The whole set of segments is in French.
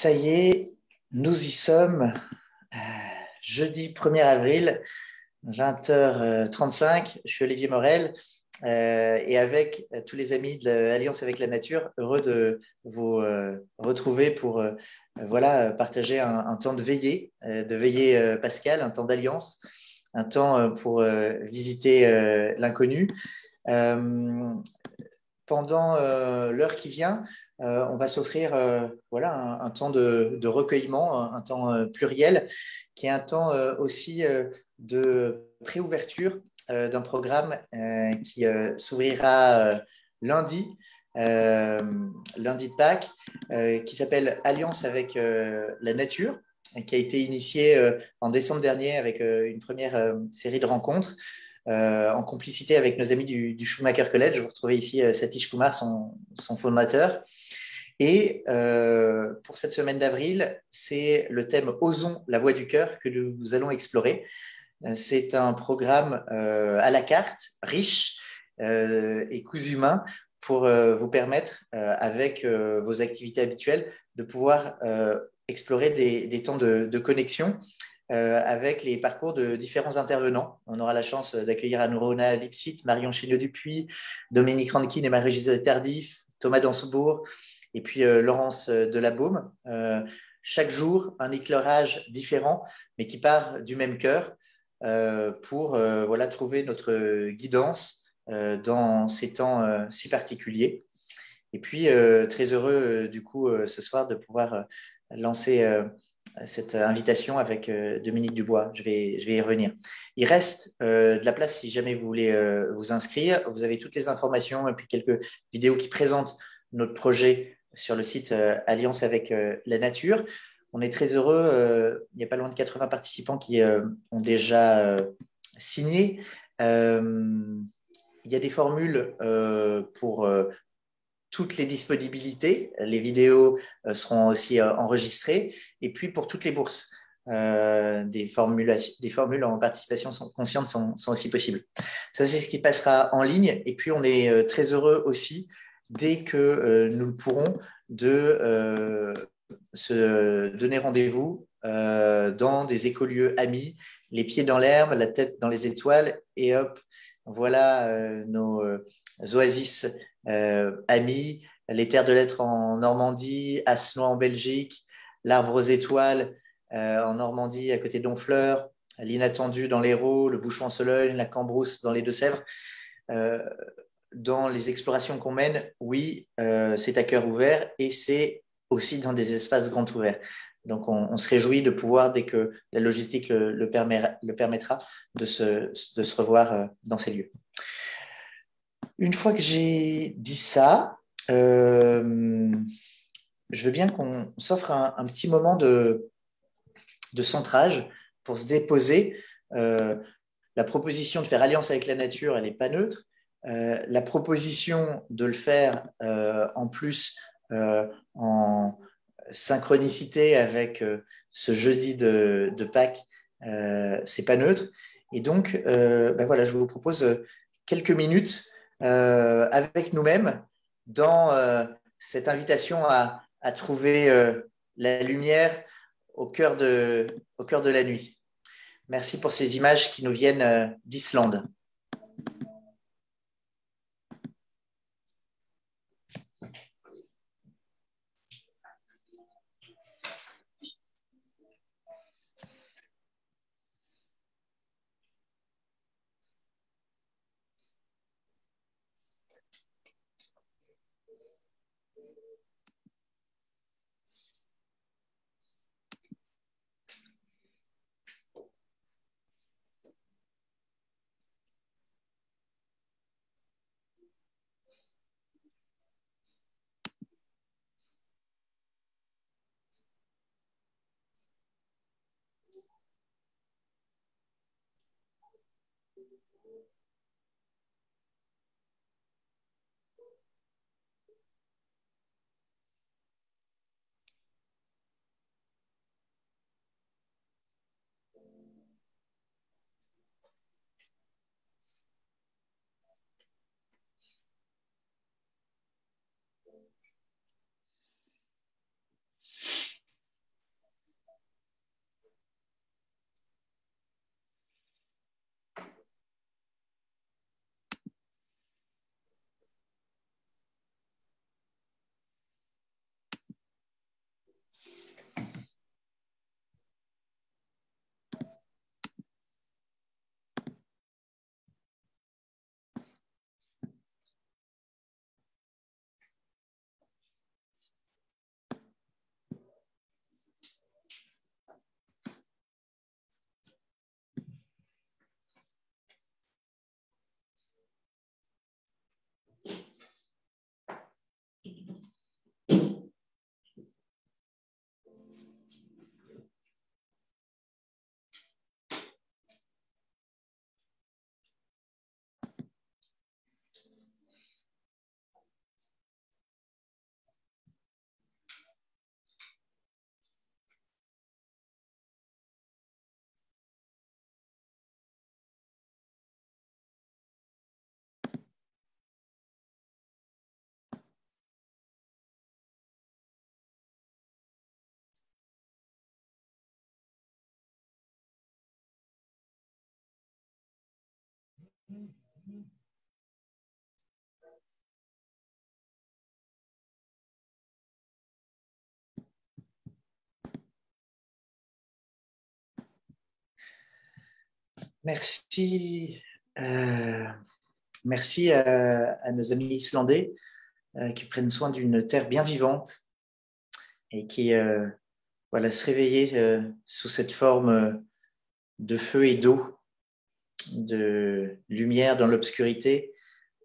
Ça y est, nous y sommes. Euh, Jeudi 1er avril, 20h35. Je suis Olivier Morel et avec tous les amis de l'Alliance avec la Nature, heureux de vous retrouver pour voilà, partager un temps de veillée pascale, un temps d'alliance, un temps pour visiter l'inconnu. Euh, Pendant l'heure qui vient, on va s'offrir voilà, un temps de recueillement, un temps pluriel, qui est un temps aussi de préouverture d'un programme qui s'ouvrira lundi, euh, lundi de Pâques, qui s'appelle Alliance avec la nature, et qui a été initié en décembre dernier avec une première série de rencontres en complicité avec nos amis du Schumacher College. Vous retrouvez ici Satish Kumar, son fondateur. Et pour cette semaine d'avril, c'est le thème Osons la voix du cœur que nous allons explorer. C'est un programme à la carte, riche et cousu main pour vous permettre, avec vos activités habituelles, de pouvoir explorer des temps de connexion avec les parcours de différents intervenants. On aura la chance d'accueillir Anourona Lipschitz, Marion Chéniaud-Dupuis, Dominique Rankin et Marie-Gisèle Tardif, Thomas Dansebourg, et puis Laurence Delabaume. Chaque jour, un éclairage différent, mais qui part du même cœur pour voilà, trouver notre guidance dans ces temps si particuliers. Et puis, très heureux du coup ce soir de pouvoir lancer cette invitation avec Dominique Dubois. Je vais y revenir. Il reste de la place si jamais vous voulez vous inscrire. Vous avez toutes les informations et puis quelques vidéos qui présentent notre projet sur le site Alliance avec la Nature. On est très heureux. Il n'y a pas loin de 80 participants qui ont déjà signé. Il y a des formules pour toutes les disponibilités. Les vidéos seront aussi enregistrées. Et puis, pour toutes les bourses, des formules en participation consciente sont aussi possibles. Ça, c'est ce qui passera en ligne. Et puis, on est très heureux aussi, dès que nous le pourrons, de se donner rendez-vous dans des écolieux amis, les pieds dans l'herbe, la tête dans les étoiles, et hop, voilà nos oasis amis, les terres de lettres en Normandie, Assenois en Belgique, l'Arbre aux étoiles en Normandie à côté d'Honfleur, l'Inattendu dans l'Hérault, le Bouchon en Sologne, la Cambrousse dans les Deux-Sèvres. Euh, dans les explorations qu'on mène, oui, c'est à cœur ouvert et c'est aussi dans des espaces grands ouverts. Donc, on se réjouit de pouvoir, dès que la logistique le permettra, de se revoir dans ces lieux. Une fois que j'ai dit ça, je veux bien qu'on s'offre un petit moment de centrage pour se déposer. La proposition de faire alliance avec la nature, elle n'est pas neutre. La proposition de le faire en plus en synchronicité avec ce jeudi de Pâques, c'est pas neutre. Et donc, ben voilà, je vous propose quelques minutes avec nous-mêmes dans cette invitation à trouver la lumière au cœur de la nuit. Merci pour ces images qui nous viennent d'Islande. Merci, euh, merci à nos amis islandais qui prennent soin d'une terre bien vivante et qui voilà, se réveiller sous cette forme de feu et d'eau, de lumière dans l'obscurité,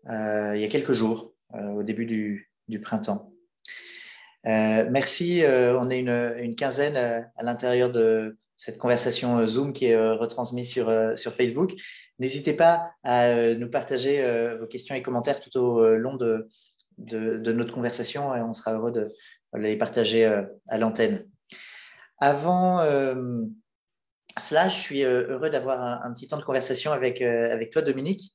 il y a quelques jours, au début du printemps. Merci, on est une quinzaine à l'intérieur de cette conversation Zoom qui est retransmise sur Facebook. N'hésitez pas à nous partager vos questions et commentaires tout au long de notre conversation et on sera heureux de les partager à l'antenne. Avant cela, je suis heureux d'avoir un petit temps de conversation avec toi, Dominique.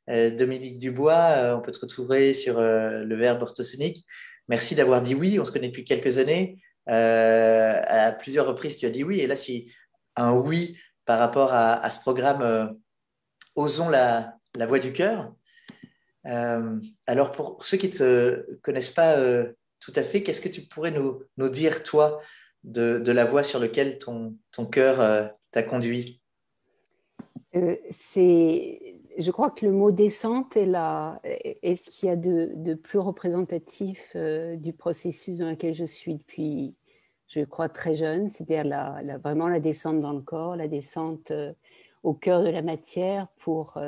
Dominique Dubois, on peut te retrouver sur le verbe orthosonique. Merci d'avoir dit oui, on se connaît depuis quelques années. À plusieurs reprises, tu as dit oui. Et là, c'est un oui par rapport à ce programme Osons la voix du cœur. Alors, pour ceux qui ne te connaissent pas tout à fait, qu'est-ce que tu pourrais nous dire, toi, de la voie sur laquelle ton cœur t'a conduit? Je crois que le mot descente est ce qu'il y a de plus représentatif du processus dans lequel je suis depuis, je crois, très jeune, c'est-à-dire vraiment la descente dans le corps, la descente au cœur de la matière pour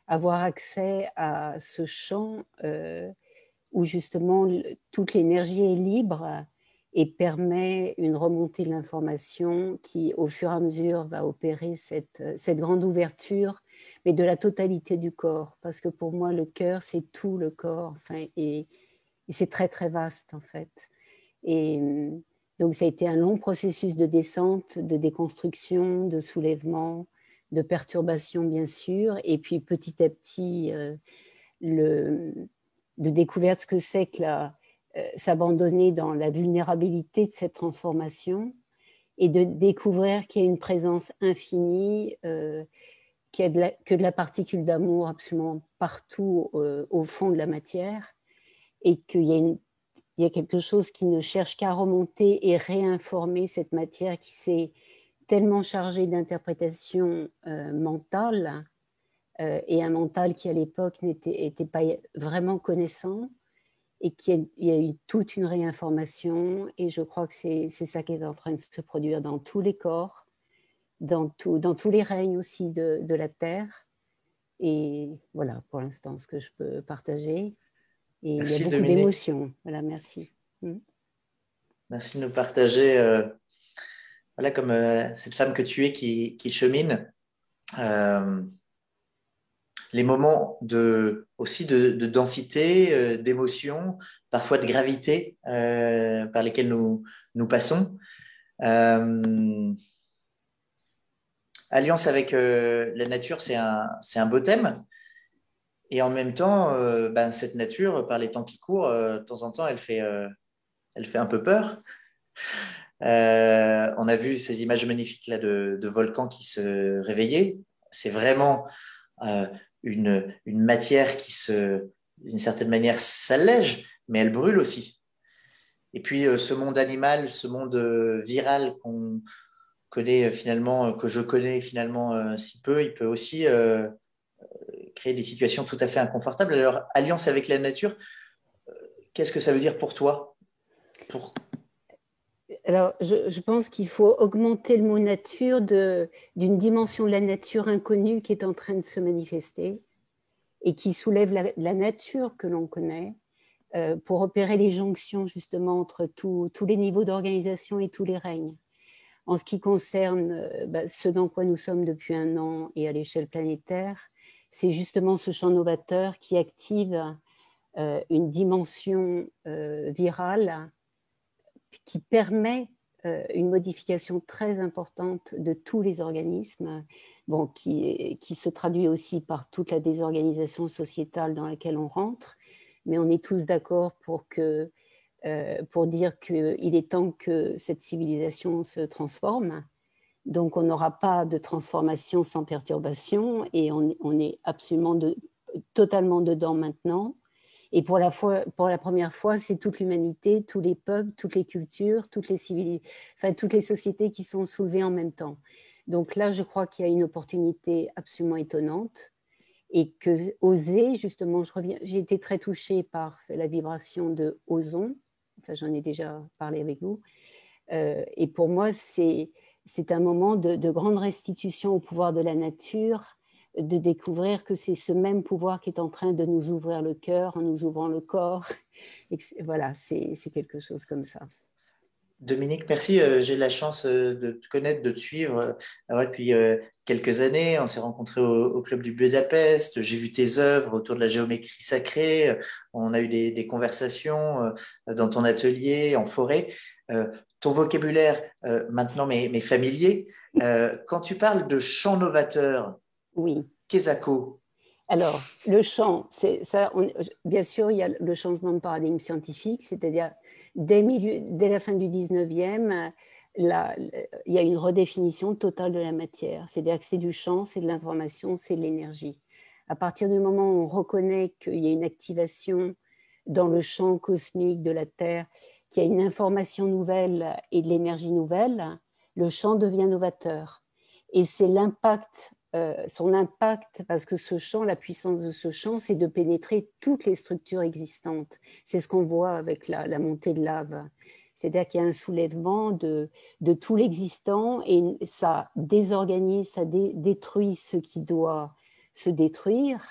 avoir accès à ce champ où justement toute l'énergie est libre et permet une remontée de l'information qui, au fur et à mesure, va opérer cette grande ouverture, mais de la totalité du corps. Parce que pour moi, le cœur, c'est tout le corps, enfin, et c'est très, très vaste, en fait. Et donc, ça a été un long processus de descente, de déconstruction, de soulèvement, de perturbation, bien sûr, et puis petit à petit, de découverte ce que c'est que s'abandonner dans la vulnérabilité de cette transformation et de découvrir qu'il y a une présence infinie, qu'il y a que de la particule d'amour absolument partout au fond de la matière et qu'il y a quelque chose qui ne cherche qu'à remonter et réinformer cette matière qui s'est tellement chargée d'interprétations mentales et un mental qui à l'époque n'était pas vraiment connaissant et qu'il y a eu toute une réinformation et je crois que c'est ça qui est en train de se produire dans tous les corps, dans tous les règnes aussi de la Terre. Et voilà pour l'instant ce que je peux partager. Et il y a Merci, beaucoup Dominique. d'émotions. Voilà, merci. Merci de nous partager, voilà, comme cette femme que tu es qui chemine, euh, les moments aussi de densité, d'émotion, parfois de gravité par lesquels nous passons. Euh, Alliance avec la nature, c'est un beau thème. Et en même temps, ben, cette nature, par les temps qui courent, de temps en temps, elle fait un peu peur. On a vu ces images magnifiques là de volcans qui se réveillaient. C'est vraiment euh, une matière d'une certaine manière, s'allège, mais elle brûle aussi. Et puis ce monde animal, ce monde viral qu'on connaît finalement, que je connais finalement si peu, il peut aussi créer des situations tout à fait inconfortables. Alors, alliance avec la nature, qu'est-ce que ça veut dire pour toi? Pour... Alors, je pense qu'il faut augmenter le mot nature d'une dimension de la nature inconnue qui est en train de se manifester et qui soulève la nature que l'on connaît pour opérer les jonctions justement entre tous les niveaux d'organisation et tous les règnes. En ce qui concerne ce dans quoi nous sommes depuis un an et à l'échelle planétaire, c'est justement ce champ novateur qui active une dimension virale qui permet une modification très importante de tous les organismes, bon, qui se traduit aussi par toute la désorganisation sociétale dans laquelle on rentre, mais on est tous d'accord pour dire qu'il est temps que cette civilisation se transforme. Donc on n'aura pas de transformation sans perturbation et on est absolument totalement dedans maintenant. Et pour la première fois, c'est toute l'humanité, tous les peuples, toutes les cultures, toutes les sociétés qui sont soulevées en même temps. Donc là, je crois qu'il y a une opportunité absolument étonnante et que oser, justement, j'ai été très touchée par la vibration de Ozon, enfin j'en ai déjà parlé avec vous, et pour moi, c'est un moment de grande restitution au pouvoir de la nature, de découvrir que c'est ce même pouvoir qui est en train de nous ouvrir le cœur en nous ouvrant le corps. Et voilà, c'est quelque chose comme ça. Dominique, merci. J'ai la chance de te connaître, de te suivre depuis quelques années. On s'est rencontrés au Club du Budapest. J'ai vu tes œuvres autour de la géométrie sacrée. On a eu des conversations dans ton atelier, en forêt. Ton vocabulaire, maintenant, m'est familier. Quand tu parles de chant novateur, Oui. Kesako. Alors, le chant, ça, bien sûr, il y a le changement de paradigme scientifique, c'est-à-dire dès la fin du 19e, il y a une redéfinition totale de la matière. C'est-à-dire que c'est du champ, c'est de l'information, c'est de l'énergie. À partir du moment où on reconnaît qu'il y a une activation dans le champ cosmique de la Terre, qu'il y a une information nouvelle et de l'énergie nouvelle, le champ devient novateur. Et c'est son impact, parce que ce champ, la puissance de ce champ, c'est de pénétrer toutes les structures existantes. C'est ce qu'on voit avec la montée de lave. C'est-à-dire qu'il y a un soulèvement de tout l'existant et ça désorganise, ça détruit ce qui doit se détruire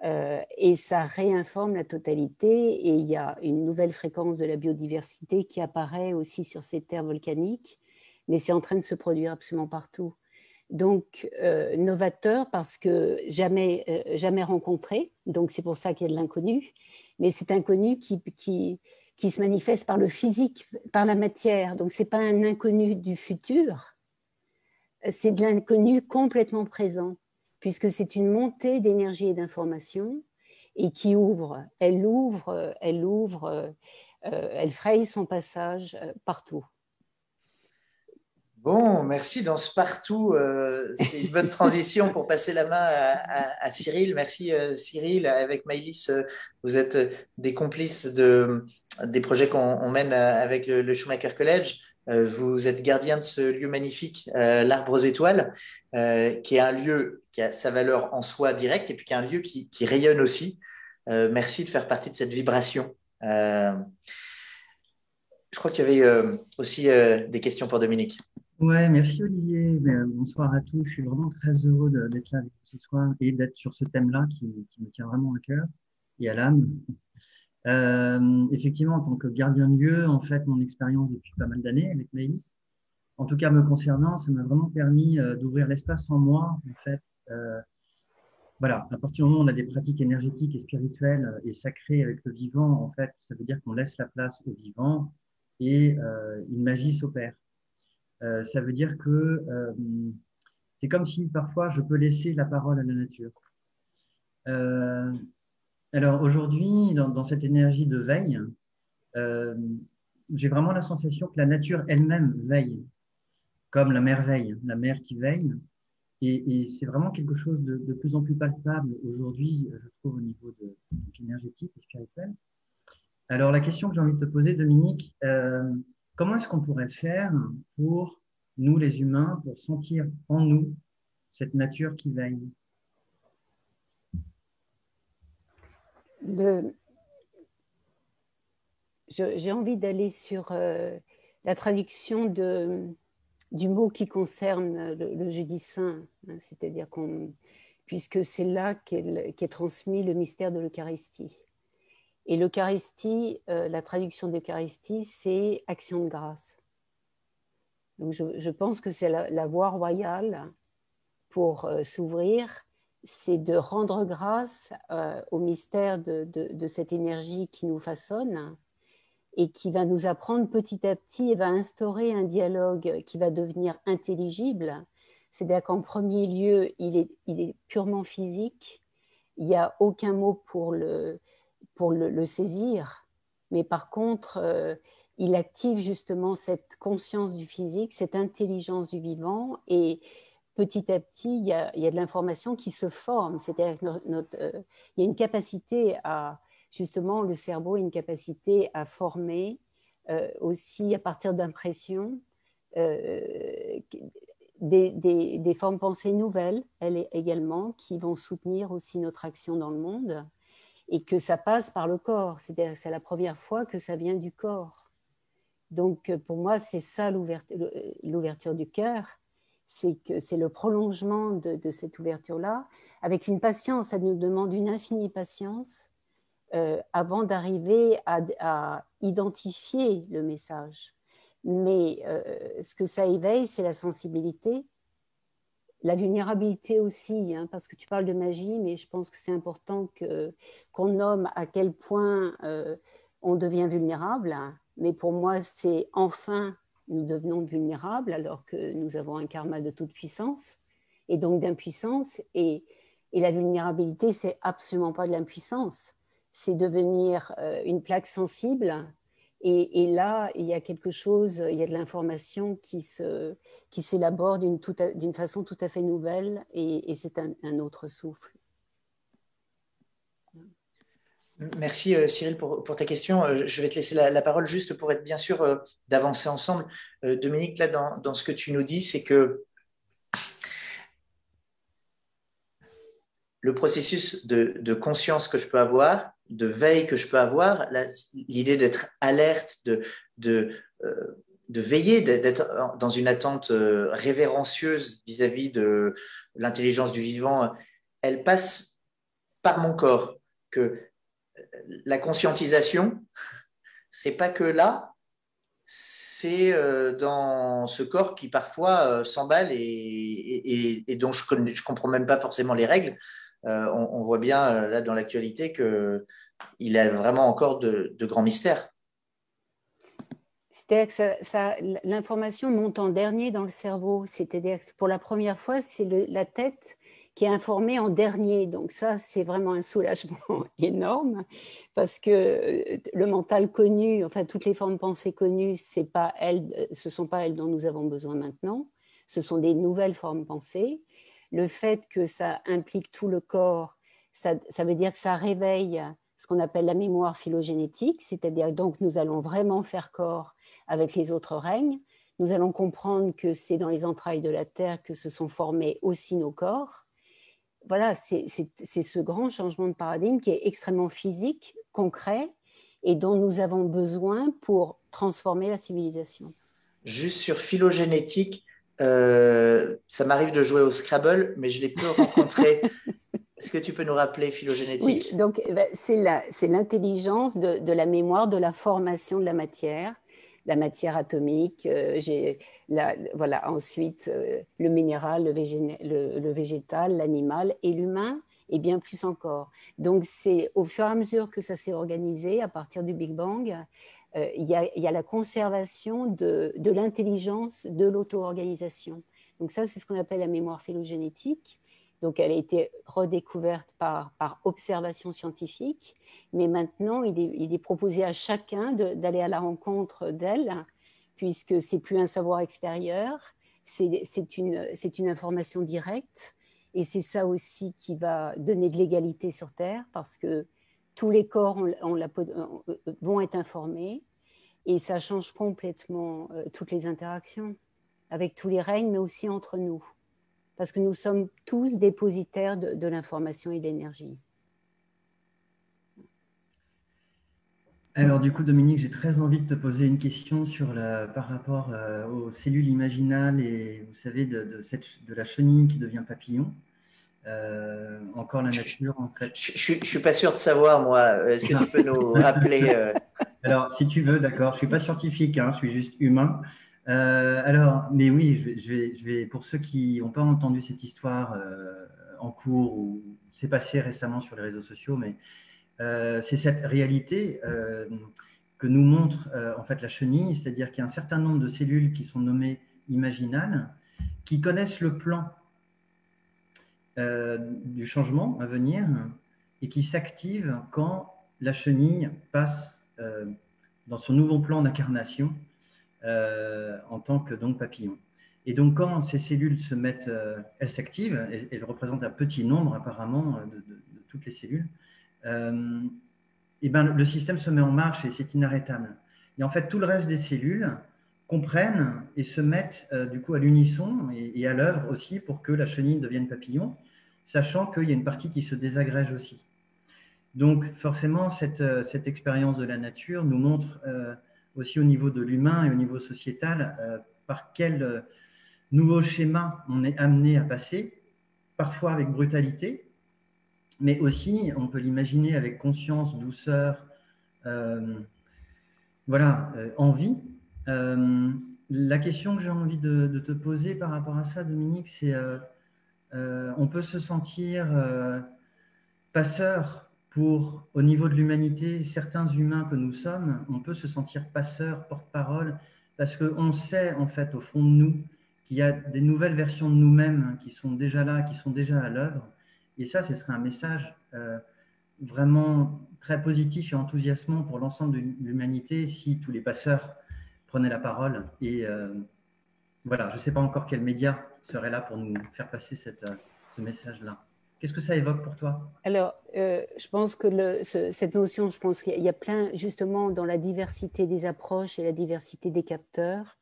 et ça réinforme la totalité. Et il y a une nouvelle fréquence de la biodiversité qui apparaît aussi sur ces terres volcaniques, mais c'est en train de se produire absolument partout. Donc, novateur parce que jamais rencontré, donc c'est pour ça qu'il y a de l'inconnu, mais c'est inconnu qui se manifeste par le physique, par la matière, donc ce n'est pas un inconnu du futur, c'est de l'inconnu complètement présent, puisque c'est une montée d'énergie et d'information et qui elle fraye son passage partout. Bon, merci dans ce partout. C'est une bonne transition pour passer la main à Cyril. Merci Cyril. Avec Maïlis, vous êtes des complices des projets qu'on mène avec le Schumacher College. Vous êtes gardien de ce lieu magnifique, l'Arbre aux Étoiles, qui est un lieu qui a sa valeur en soi directe et puis qui est un lieu qui rayonne aussi. Merci de faire partie de cette vibration. Je crois qu'il y avait aussi des questions pour Dominique. Ouais, merci Olivier. Bonsoir à tous. Je suis vraiment très heureux d'être là avec vous ce soir et d'être sur ce thème-là qui me tient vraiment à cœur et à l'âme. Effectivement, en tant que gardien de lieu, en fait, mon expérience depuis pas mal d'années avec Maïs, en tout cas me concernant, ça m'a vraiment permis d'ouvrir l'espace en moi. En fait, voilà, à partir du moment où on a des pratiques énergétiques et spirituelles et sacrées avec le vivant, en fait, ça veut dire qu'on laisse la place au vivant et une magie s'opère. Ça veut dire que c'est comme si parfois je peux laisser la parole à la nature. Alors aujourd'hui, dans cette énergie de veille, j'ai vraiment la sensation que la nature elle-même veille, comme la mer veille, la mer qui veille. Et c'est vraiment quelque chose de plus en plus palpable aujourd'hui, je trouve, au niveau de énergétique et spirituel. Alors la question que j'ai envie de te poser, Dominique, comment est-ce qu'on pourrait faire pour nous, les humains, pour sentir en nous cette nature qui veille? J'ai envie d'aller sur la traduction du mot qui concerne le jeudi saint, hein, c'est-à-dire puisque c'est là qu'est transmis le mystère de l'Eucharistie. Et l'Eucharistie, la traduction d'Eucharistie, c'est action de grâce. Donc je pense que c'est la voie royale pour s'ouvrir, c'est de rendre grâce au mystère de cette énergie qui nous façonne et qui va nous apprendre petit à petit et va instaurer un dialogue qui va devenir intelligible. C'est-à-dire qu'en premier lieu, il est purement physique, il n'y a aucun mot pour le saisir, mais par contre, il active justement cette conscience du physique, cette intelligence du vivant, et petit à petit, il y a de l'information qui se forme, c'est-à-dire qu'il y a une capacité à, justement, le cerveau a une capacité à former aussi à partir d'impressions des formes pensées nouvelles, elles également, qui vont soutenir aussi notre action dans le monde, et que ça passe par le corps. C'est la première fois que ça vient du corps. Donc, pour moi, c'est ça l'ouverture du cœur, c'est que c'est le prolongement de cette ouverture-là, avec une patience. Ça nous demande une infinie patience avant d'arriver à identifier le message. Mais ce que ça éveille, c'est la sensibilité, la vulnérabilité aussi, hein, parce que tu parles de magie, mais je pense que c'est important qu'on nomme à quel point on devient vulnérable. Mais pour moi, c'est enfin, nous devenons vulnérables alors que nous avons un karma de toute puissance, et donc d'impuissance. Et la vulnérabilité, c'est absolument pas de l'impuissance, c'est devenir une plaque sensible. Et là, il y a quelque chose, il y a de l'information qui s'élabore d'une façon tout à fait nouvelle, et c'est un autre souffle. Merci Cyril pour ta question. Je vais te laisser la parole juste pour être bien sûr d'avancer ensemble. Dominique, là, dans ce que tu nous dis, c'est que le processus de conscience que je peux avoir, de veille que je peux avoir, l'idée d'être alerte, de veiller, d'être dans une attente révérencieuse vis-à-vis de l'intelligence du vivant, elle passe par mon corps. Que la conscientisation, c'est pas que là, c'est dans ce corps qui parfois s'emballe et dont je comprends même pas forcément les règles. On voit bien là dans l'actualité qu'il a vraiment encore de grands mystères. C'est-à-dire que l'information monte en dernier dans le cerveau. C'est-à-dire que pour la première fois, c'est la tête qui est informée en dernier. Donc ça, c'est vraiment un soulagement énorme, parce que le mental connu, enfin toutes les formes pensées connues, ce ne sont pas elles dont nous avons besoin maintenant. Ce sont des nouvelles formes pensées. Le fait que ça implique tout le corps, ça veut dire que ça réveille ce qu'on appelle la mémoire phylogénétique, c'est-à-dire donc nous allons vraiment faire corps avec les autres règnes. Nous allons comprendre que c'est dans les entrailles de la Terre que se sont formés aussi nos corps. Voilà, c'est ce grand changement de paradigme qui est extrêmement physique, concret, et dont nous avons besoin pour transformer la civilisation. Juste sur phylogénétique, ça m'arrive de jouer au Scrabble, mais je l'ai peu rencontré. Est-ce que tu peux nous rappeler phylogénétique? Oui, donc c'est l'intelligence de la mémoire, de la formation de la matière atomique, voilà, ensuite le minéral, le végétal, l'animal et l'humain, et bien plus encore. Donc c'est au fur et à mesure que ça s'est organisé, à partir du Big Bang, il y a la conservation de l'intelligence de l'auto-organisation. Donc ça, c'est ce qu'on appelle la mémoire phylogénétique. Donc, elle a été redécouverte par observation scientifique, mais maintenant, il est proposé à chacun d'aller à la rencontre d'elle, puisque ce n'est plus un savoir extérieur, c'est une information directe, et c'est ça aussi qui va donner de l'égalité sur Terre, parce que tous les corps vont être informés, et ça change complètement toutes les interactions, avec tous les règnes, mais aussi entre nous. Parce que nous sommes tous dépositaires de l'information et de l'énergie. Alors du coup, Dominique, j'ai très envie de te poser une question par rapport aux cellules imaginales et vous savez, de la chenille qui devient papillon. Encore la nature, en fait. Je ne suis pas sûr de savoir, moi. Est-ce que tu peux nous rappeler Alors, si tu veux, d'accord. Je ne suis pas scientifique, hein, je suis juste humain. Alors, mais oui, je vais pour ceux qui n'ont pas entendu cette histoire en cours ou c'est passé récemment sur les réseaux sociaux, mais c'est cette réalité que nous montre en fait la chenille, c'est-à-dire qu'il y a un certain nombre de cellules qui sont nommées imaginales, qui connaissent le plan du changement à venir et qui s'activent quand la chenille passe dans son nouveau plan d'incarnation en tant que donc papillon. Et donc, quand ces cellules se mettent, elles s'activent, et elles représentent un petit nombre apparemment de toutes les cellules, et ben, le système se met en marche et c'est inarrêtable. Et en fait, tout le reste des cellules comprennent et se mettent du coup à l'unisson et à l'œuvre aussi pour que la chenille devienne papillon, sachant qu'il y a une partie qui se désagrège aussi. Donc forcément, cette expérience de la nature nous montre aussi au niveau de l'humain et au niveau sociétal par quel nouveau schéma on est amené à passer, parfois avec brutalité, mais aussi, on peut l'imaginer avec conscience, douceur, envie. La question que j'ai envie de te poser par rapport à ça, Dominique, c'est on peut se sentir passeur pour, au niveau de l'humanité, certains humains que nous sommes, on peut se sentir passeur, porte-parole, parce qu'on sait en fait au fond de nous qu'il y a des nouvelles versions de nous-mêmes qui sont déjà là, qui sont déjà à l'œuvre. Et ça, ce serait un message vraiment très positif et enthousiasmant pour l'ensemble de l'humanité si tous les passeurs prenaient la parole. Et voilà, je ne sais pas encore quel média serait là pour nous faire passer ce message-là. Qu'est-ce que ça évoque pour toi? Alors, je pense que cette notion, je pense qu'il y a plein, justement, dans la diversité des approches et la diversité des capteurs,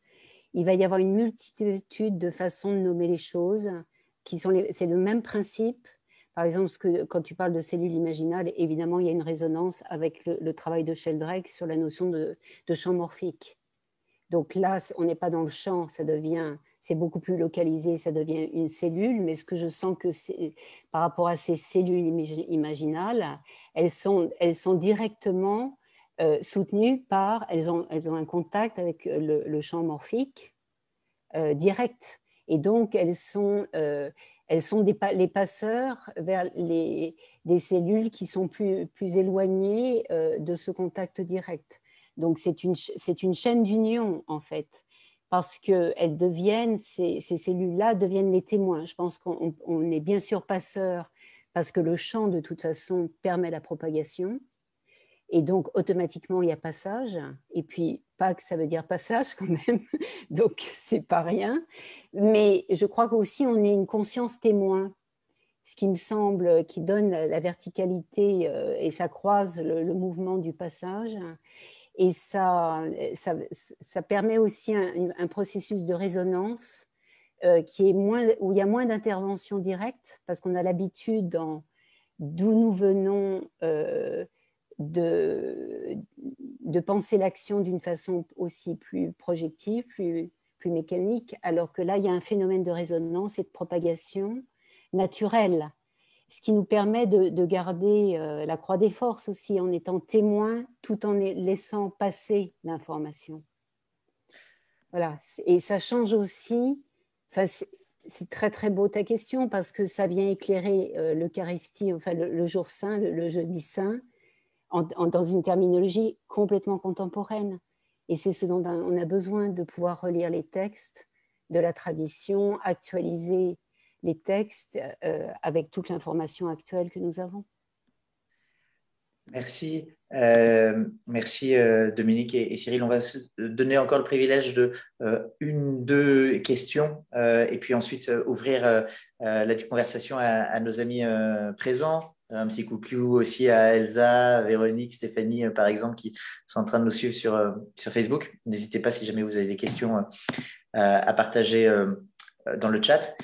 il va y avoir une multitude de façons de nommer les choses, c'est le même principe. Par exemple, quand tu parles de cellules imaginales, évidemment, il y a une résonance avec le travail de Sheldrake sur la notion de champ morphique. Donc là, on n'est pas dans le champ, c'est beaucoup plus localisé, ça devient une cellule, mais ce que je sens que par rapport à ces cellules imaginales, elles sont directement soutenues par, elles ont un contact avec le champ morphique direct. Et donc, elles sont les passeurs vers des cellules qui sont plus éloignées de ce contact direct. Donc, c'est une chaîne d'union, en fait, parce que ces cellules-là deviennent les témoins. Je pense qu'on est bien sûr passeur parce que le champ, de toute façon, permet la propagation. Et donc, automatiquement, il y a passage. Et puis, pas que ça veut dire passage quand même. Donc, c'est pas rien. Mais je crois qu'aussi, on est une conscience témoin. Ce qui me semble, qui donne la verticalité et ça croise le mouvement du passage. Et ça permet aussi un processus de résonance où il y a moins d'intervention directe, parce qu'on a l'habitude d'où nous venons de penser l'action d'une façon aussi plus projective, plus mécanique, alors que là, il y a un phénomène de résonance et de propagation naturelle, ce qui nous permet de garder la croix des forces aussi, en étant témoin tout en laissant passer l'information. Voilà, et ça change aussi, c'est très très beau ta question, parce que ça vient éclairer l'Eucharistie, enfin le jour saint, le jeudi saint, dans une terminologie complètement contemporaine. Et c'est ce dont on a besoin, de pouvoir relire les textes de la tradition, actualiser les textes avec toute l'information actuelle que nous avons. Merci. Merci Dominique et Cyril. On va se donner encore le privilège de deux questions et puis ensuite ouvrir la conversation à nos amis présents. Un petit coucou aussi à Elsa, Véronique, Stéphanie par exemple qui sont en train de nous suivre sur Facebook. N'hésitez pas si jamais vous avez des questions à partager dans le chat.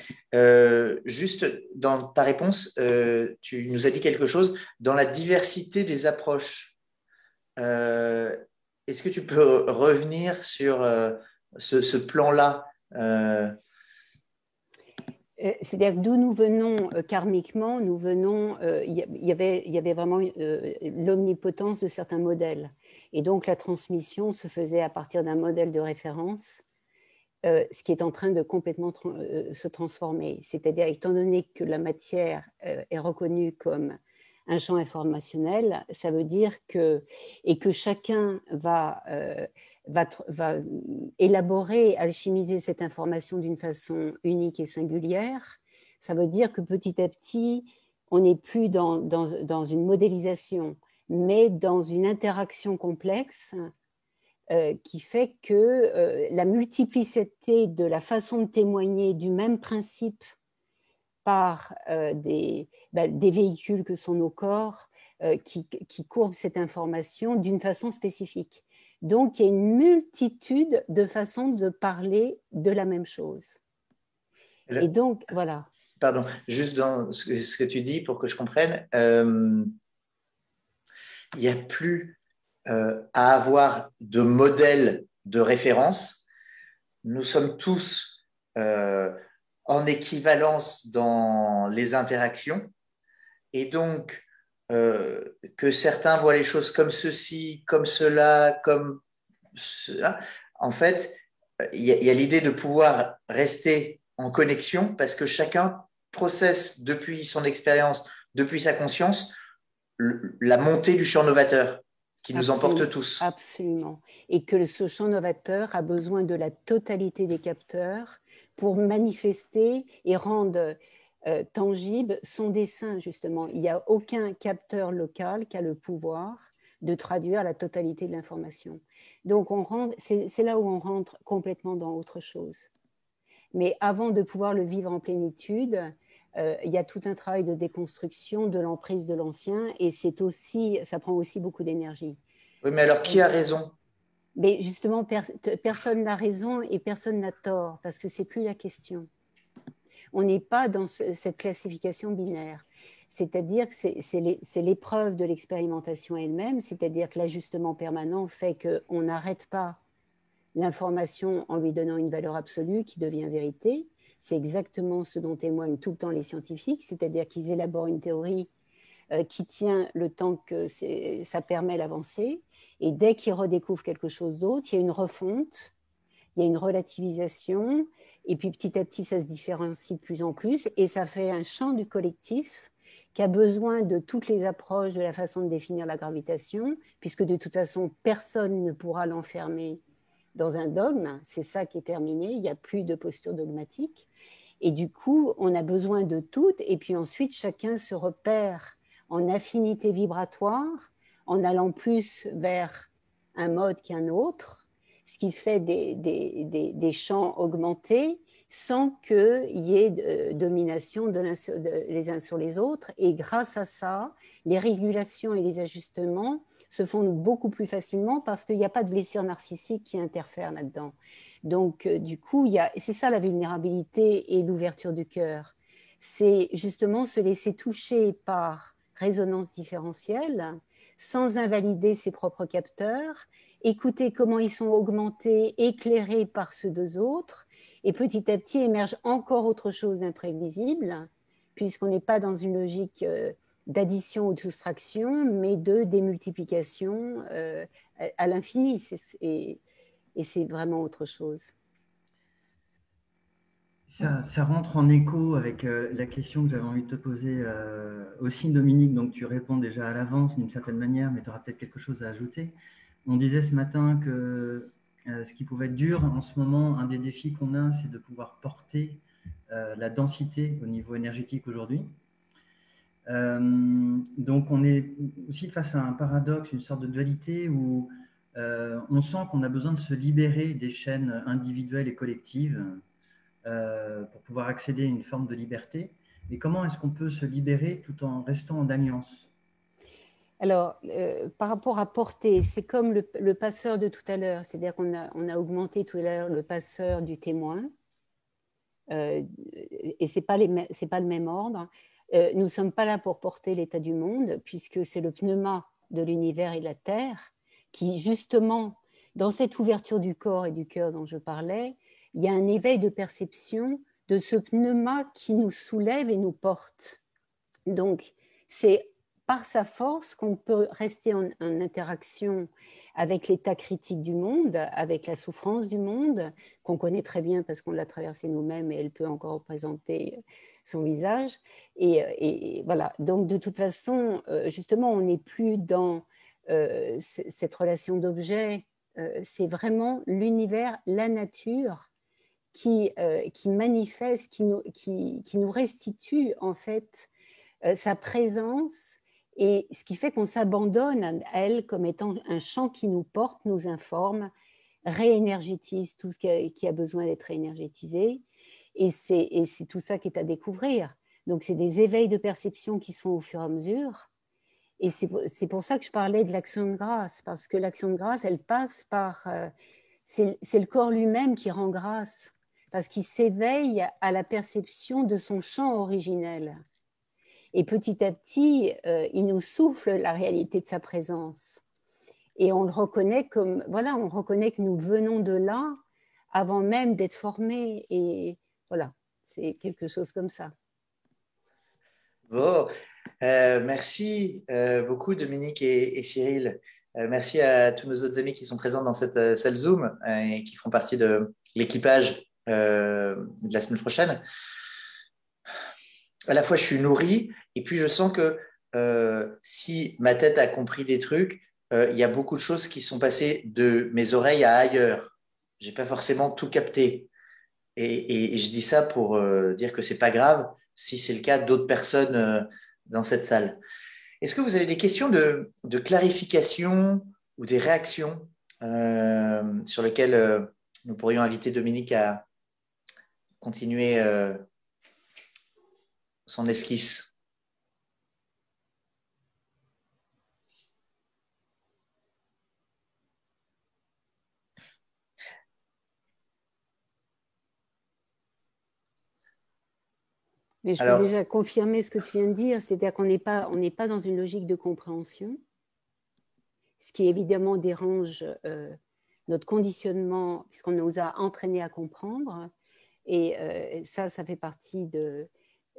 Juste dans ta réponse, tu nous as dit quelque chose dans la diversité des approches. Est-ce que tu peux revenir sur ce plan-là C'est-à-dire que d'où nous venons karmiquement, nous venons, il y avait vraiment l'omnipotence de certains modèles. Et donc la transmission se faisait à partir d'un modèle de référence, ce qui est en train de complètement se transformer. C'est-à-dire, étant donné que la matière est reconnue comme un champ informationnel, ça veut dire que chacun va élaborer, alchimiser cette information d'une façon unique et singulière. Ça veut dire que petit à petit, on n'est plus dans une modélisation, mais dans une interaction complexe qui fait que la multiplicité de la façon de témoigner du même principe par des véhicules que sont nos corps qui courbent cette information d'une façon spécifique. Donc, il y a une multitude de façons de parler de la même chose. Et donc, voilà. Pardon, juste dans ce que tu dis pour que je comprenne, il n'y a plus à avoir de modèle de référence. Nous sommes tous en équivalence dans les interactions. Et donc, que certains voient les choses comme ceci, comme cela, comme cela, en fait, il y a l'idée de pouvoir rester en connexion parce que chacun processe depuis son expérience, depuis sa conscience, la montée du champ novateur qui nous emporte tous. Absolument. Et que ce champ novateur a besoin de la totalité des capteurs pour manifester et rendre tangible son dessin, justement. Il n'y a aucun capteur local qui a le pouvoir de traduire la totalité de l'information. Donc, c'est là où on rentre complètement dans autre chose. Mais avant de pouvoir le vivre en plénitude, il y a tout un travail de déconstruction de l'emprise de l'ancien et ça prend aussi beaucoup d'énergie. Oui, mais alors qui a raison? Mais justement, personne n'a raison et personne n'a tort parce que c'est plus la question. On n'est pas dans cette classification binaire. C'est-à-dire que c'est l'épreuve de l'expérimentation elle-même, c'est-à-dire que l'ajustement permanent fait qu'on n'arrête pas l'information en lui donnant une valeur absolue qui devient vérité. C'est exactement ce dont témoignent tout le temps les scientifiques, c'est-à-dire qu'ils élaborent une théorie qui tient le temps que ça permet l'avancée, et dès qu'ils redécouvrent quelque chose d'autre, il y a une refonte, il y a une relativisation, et puis petit à petit, ça se différencie de plus en plus, et ça fait un champ du collectif qui a besoin de toutes les approches de la façon de définir la gravitation, puisque de toute façon, personne ne pourra l'enfermer dans un dogme, c'est ça qui est terminé, il n'y a plus de posture dogmatique. Et du coup, on a besoin de toutes, et puis ensuite, chacun se repère en affinité vibratoire, en allant plus vers un mode qu'un autre, ce qui fait des champs augmentés sans qu'il y ait de domination les uns sur les autres. Et grâce à ça, les régulations et les ajustements se font beaucoup plus facilement parce qu'il n'y a pas de blessure narcissique qui interfère là-dedans. Donc, du coup, c'est ça la vulnérabilité et l'ouverture du cœur. C'est justement se laisser toucher par résonance différentielle sans invalider ses propres capteurs, écouter comment ils sont augmentés, éclairés par ceux des autres, et petit à petit émerge encore autre chose d'imprévisible, puisqu'on n'est pas dans une logique d'addition ou de soustraction, mais de démultiplication à l'infini. Et c'est vraiment autre chose. Ça rentre en écho avec la question que j'avais envie de te poser aussi, Dominique. Donc, tu réponds déjà à l'avance d'une certaine manière, mais tu auras peut-être quelque chose à ajouter. On disait ce matin que ce qui pouvait être dur en ce moment, un des défis qu'on a, c'est de pouvoir porter la densité au niveau énergétique aujourd'hui. Donc, on est aussi face à un paradoxe, une sorte de dualité où on sent qu'on a besoin de se libérer des chaînes individuelles et collectives pour pouvoir accéder à une forme de liberté. Mais comment est-ce qu'on peut se libérer tout en restant en alliance? Alors, par rapport à porter, c'est comme le passeur de tout à l'heure, c'est-à-dire qu'on a augmenté tout à l'heure le passeur du témoin, et ce n'est pas le même ordre. Nous ne sommes pas là pour porter l'état du monde, puisque c'est le pneuma de l'univers et de la Terre qui, justement, dans cette ouverture du corps et du cœur dont je parlais, il y a un éveil de perception de ce pneuma qui nous soulève et nous porte. Donc, c'est par sa force qu'on peut rester en interaction avec l'état critique du monde, avec la souffrance du monde, qu'on connaît très bien parce qu'on l'a traversée nous-mêmes et elle peut encore représenter son visage. Et voilà, donc de toute façon, justement, on n'est plus dans cette relation d'objet, c'est vraiment l'univers, la nature qui manifeste, qui nous restitue en fait sa présence, et ce qui fait qu'on s'abandonne à elle comme étant un champ qui nous porte, nous informe, réénergétise tout ce qui a besoin d'être réénergétisé, et c'est tout ça qui est à découvrir. Donc c'est des éveils de perception qui se font au fur et à mesure, Et c'est pour ça que je parlais de l'action de grâce, parce que l'action de grâce, elle passe par... c'est le corps lui-même qui rend grâce, parce qu'il s'éveille à la perception de son champ originel. Et petit à petit, il nous souffle la réalité de sa présence. Et on le reconnaît comme... Voilà, on reconnaît que nous venons de là avant même d'être formés. Et voilà, c'est quelque chose comme ça. Bon, merci beaucoup Dominique et Cyril. Merci à tous nos autres amis qui sont présents dans cette salle Zoom et qui feront partie de l'équipage de la semaine prochaine. À la fois, je suis nourri et puis je sens que si ma tête a compris des trucs, il y a beaucoup de choses qui sont passées de mes oreilles à ailleurs. J'ai pas forcément tout capté. Et je dis ça pour dire que c'est pas grave si c'est le cas d'autres personnes dans cette salle. Est-ce que vous avez des questions de clarification ou des réactions sur lesquelles nous pourrions inviter Dominique à continuer son esquisse? Mais je peux Alors, déjà confirmer ce que tu viens de dire, c'est-à-dire qu'on n'est pas dans une logique de compréhension, ce qui évidemment dérange notre conditionnement, puisqu'on nous a entraînés à comprendre, et ça fait partie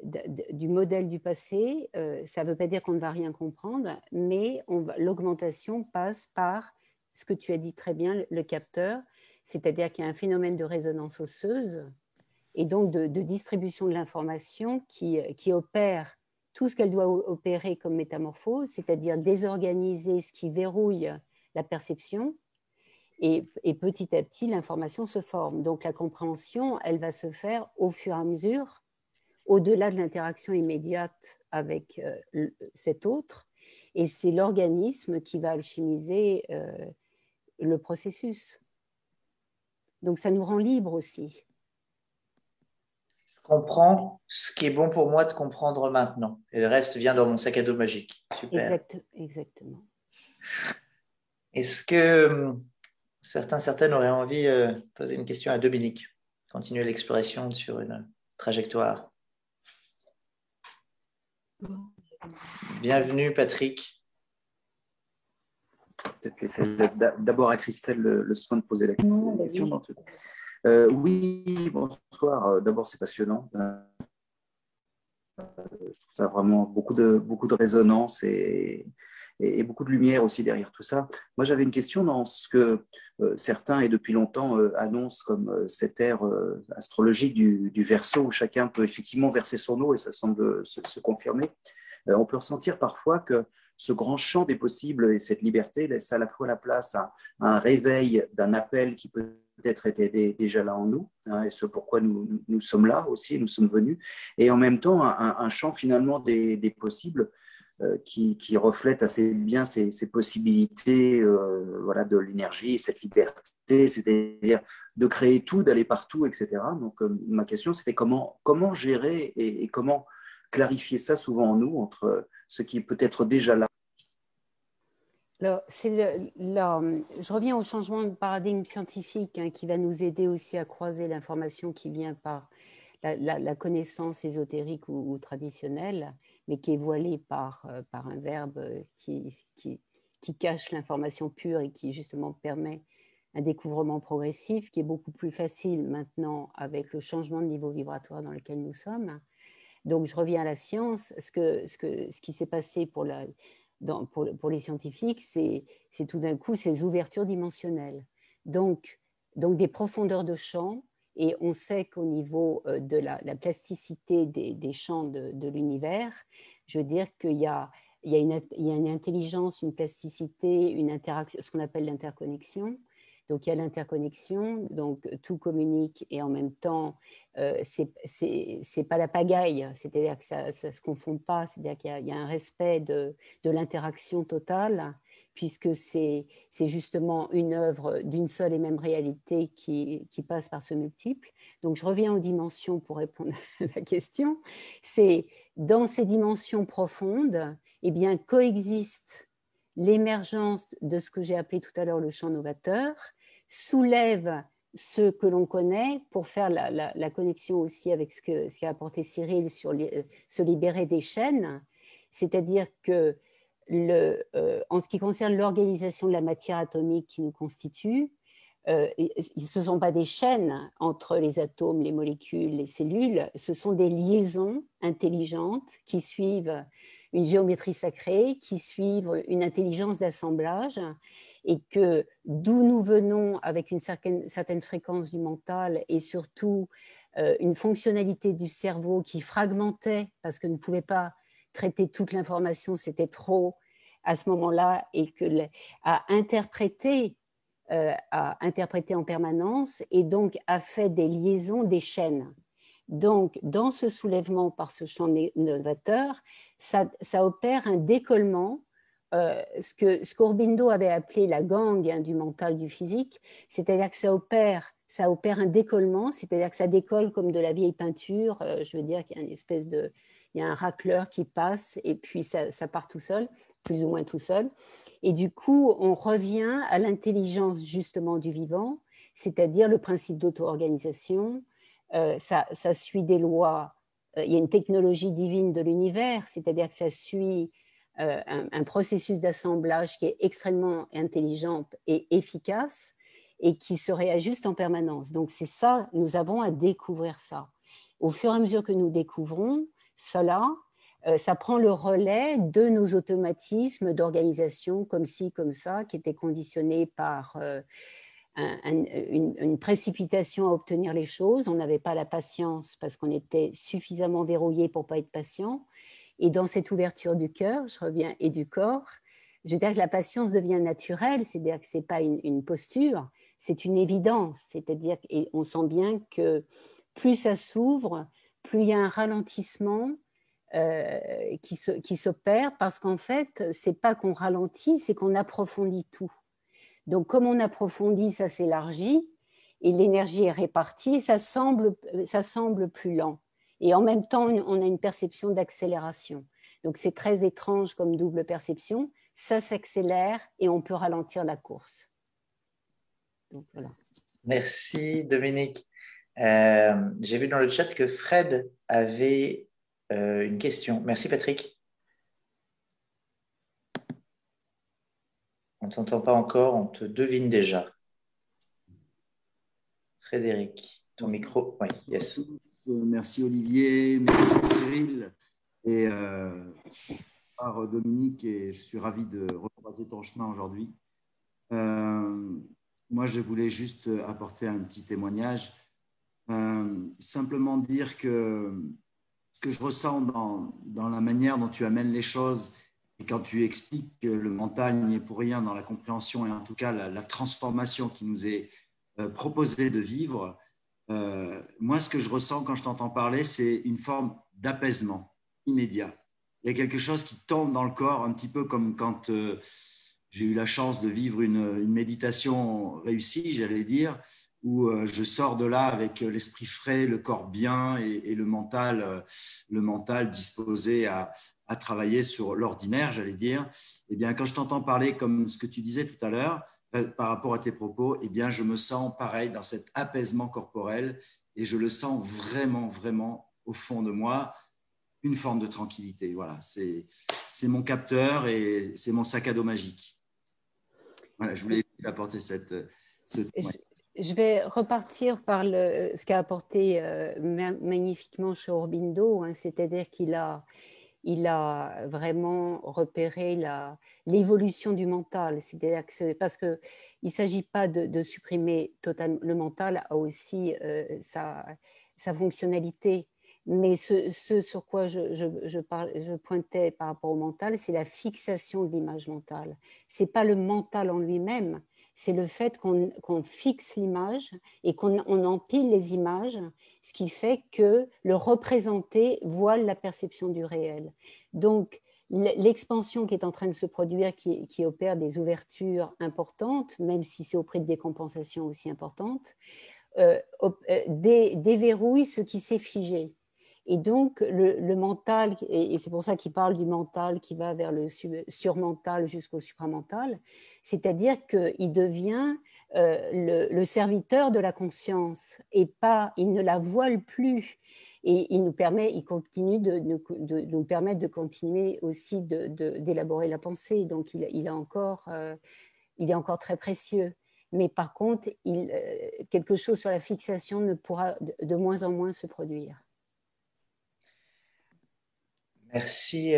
du modèle du passé. Ça ne veut pas dire qu'on ne va rien comprendre, mais l'augmentation passe par ce que tu as dit très bien, le capteur, c'est-à-dire qu'il y a un phénomène de résonance osseuse, et donc de distribution de l'information qui opère tout ce qu'elle doit opérer comme métamorphose, c'est-à-dire désorganiser ce qui verrouille la perception, et petit à petit, l'information se forme. Donc la compréhension, elle va se faire au fur et à mesure, au-delà de l'interaction immédiate avec cet autre, et c'est l'organisme qui va alchimiser le processus. Donc ça nous rend libres aussi. comprends ce qui est bon pour moi de comprendre maintenant. Et le reste vient dans mon sac à dos magique. Super. Exactement. Est-ce que certaines auraient envie de poser une question à Dominique? Continuer l'exploration sur une trajectoire. Bienvenue, Patrick. Peut-être laisser d'abord à Christelle le soin de poser la question. Oui, bonsoir. D'abord, c'est passionnant. Je trouve ça vraiment beaucoup de résonance et beaucoup de lumière aussi derrière tout ça. Moi, j'avais une question dans ce que certains, et depuis longtemps, annoncent comme cette ère astrologique du Verseau, où chacun peut effectivement verser son eau, et ça semble se confirmer. On peut ressentir parfois que ce grand champ des possibles et cette liberté laisse à la fois la place à un réveil d'un appel qui peut-être était déjà là en nous, hein, et ce pourquoi nous sommes là aussi, nous sommes venus, et en même temps un champ finalement des possibles qui reflète assez bien ces possibilités voilà, de l'énergie, cette liberté, c'est-à-dire de créer tout, d'aller partout, etc. Donc ma question, c'était comment gérer et comment clarifier ça souvent en nous, entre ce qui est peut-être déjà là. Alors, je reviens au changement de paradigme scientifique, hein, qui va nous aider aussi à croiser l'information qui vient par la connaissance ésotérique ou traditionnelle, mais qui est voilée par un verbe qui cache l'information pure et qui justement permet un découvrement progressif qui est beaucoup plus facile maintenant avec le changement de niveau vibratoire dans lequel nous sommes. Donc, je reviens à la science. Ce qui s'est passé pour les scientifiques, c'est tout d'un coup ces ouvertures dimensionnelles. Donc des profondeurs de champ, et on sait qu'au niveau de la plasticité des champs de l'univers, je veux dire qu'il y a une intelligence, une plasticité, une interaction, ce qu'on appelle l'interconnexion. Donc, il y a l'interconnexion, donc tout communique, et en même temps, c'est pas la pagaille, c'est-à-dire que ça se confond pas, c'est-à-dire qu'il y a un respect de l'interaction totale, puisque c'est justement une œuvre d'une seule et même réalité qui passe par ce multiple. Donc, je reviens aux dimensions pour répondre à la question. C'est dans ces dimensions profondes, eh bien, coexiste l'émergence de ce que j'ai appelé tout à l'heure le champ novateur, soulève ce que l'on connaît pour faire la connexion aussi avec ce qu'a apporté Cyril sur se libérer des chaînes, c'est-à-dire que en ce qui concerne l'organisation de la matière atomique qui nous constitue, ce ne sont pas des chaînes entre les atomes, les molécules, les cellules, ce sont des liaisons intelligentes qui suivent une géométrie sacrée, qui suivent une intelligence d'assemblage, et que d'où nous venons avec une certaine fréquence du mental et surtout une fonctionnalité du cerveau qui fragmentait parce que ne pouvait pas traiter toute l'information, c'était trop à ce moment-là, et à interpréter en permanence, et donc a fait des liaisons, des chaînes. Donc, dans ce soulèvement par ce champ novateur, ça opère un décollement, ce qu'Aurobindo avait appelé la gangue du mental du physique, c'est-à-dire que ça opère un décollement, c'est-à-dire que ça décolle comme de la vieille peinture, je veux dire qu'il y a il y a un racleur qui passe et puis ça part tout seul, plus ou moins tout seul. Et du coup, on revient à l'intelligence justement du vivant, c'est-à-dire le principe d'auto-organisation. Ça suit des lois. Il y a une technologie divine de l'univers, c'est-à-dire que ça suit un processus d'assemblage qui est extrêmement intelligent et efficace et qui se réajuste en permanence. Donc c'est ça, nous avons à découvrir ça. Au fur et à mesure que nous découvrons cela, ça prend le relais de nos automatismes d'organisation comme ci, comme ça, qui étaient conditionnés par une précipitation à obtenir les choses. On n'avait pas la patience parce qu'on était suffisamment verrouillé pour ne pas être patient. Et dans cette ouverture du cœur, je reviens, et du corps, je veux dire que la patience devient naturelle, c'est-à-dire que ce n'est pas une posture, c'est une évidence. C'est-à-dire, et on sent bien que plus ça s'ouvre, plus il y a un ralentissement qui s'opère, parce qu'en fait, ce n'est pas qu'on ralentit, c'est qu'on approfondit tout. Donc, comme on approfondit, ça s'élargit, et l'énergie est répartie, et ça semble plus lent. Et en même temps, on a une perception d'accélération. Donc, c'est très étrange comme double perception. Ça s'accélère et on peut ralentir la course. Donc, voilà. Merci, Dominique. J'ai vu dans le chat que Fred avait une question. Merci, Patrick. On ne t'entend pas encore, on te devine déjà. Frédéric, ton micro. Oui, yes. Merci Olivier, merci Cyril et par Dominique, et je suis ravi de recroiser ton chemin aujourd'hui. Moi, je voulais juste apporter un petit témoignage, simplement dire que ce que je ressens dans la manière dont tu amènes les choses, et quand tu expliques que le mental n'y est pour rien dans la compréhension et en tout cas la transformation qui nous est proposée de vivre, moi, ce que je ressens quand je t'entends parler, c'est une forme d'apaisement immédiat. Il y a quelque chose qui tombe dans le corps, un petit peu comme quand j'ai eu la chance de vivre une méditation réussie, j'allais dire, où je sors de là avec l'esprit frais, le corps bien et le mental disposé à travailler sur l'ordinaire, j'allais dire. Eh bien, quand je t'entends parler comme ce que tu disais tout à l'heure, par rapport à tes propos, eh bien, je me sens pareil dans cet apaisement corporel et je le sens vraiment, vraiment au fond de moi, une forme de tranquillité. Voilà, c'est mon capteur et c'est mon sac à dos magique. Voilà, je voulais apporter cette je vais repartir par ce qu'a apporté magnifiquement chez Aurobindo, hein, c'est-à-dire qu'il a vraiment repéré l'évolution du mental. C'est-à-dire que parce qu'il ne s'agit pas de supprimer totalement. Le mental a aussi sa fonctionnalité. Mais ce sur quoi je pointais par rapport au mental, c'est la fixation de l'image mentale. Ce n'est pas le mental en lui-même, c'est le fait qu'on fixe l'image et qu'on empile les images, ce qui fait que le représenté voile la perception du réel. Donc, l'expansion qui est en train de se produire, qui opère des ouvertures importantes, même si c'est au prix de décompensations aussi importantes, déverrouille ce qui s'est figé. Et donc, le mental, et c'est pour ça qu'il parle du mental qui va vers le surmental jusqu'au supramental, c'est-à-dire qu'il devient le serviteur de la conscience et pas, il ne la voile plus. Et il continue de nous permettre de continuer aussi d'élaborer la pensée. Donc, il est encore très précieux. Mais par contre, quelque chose sur la fixation ne pourra de moins en moins se produire. Merci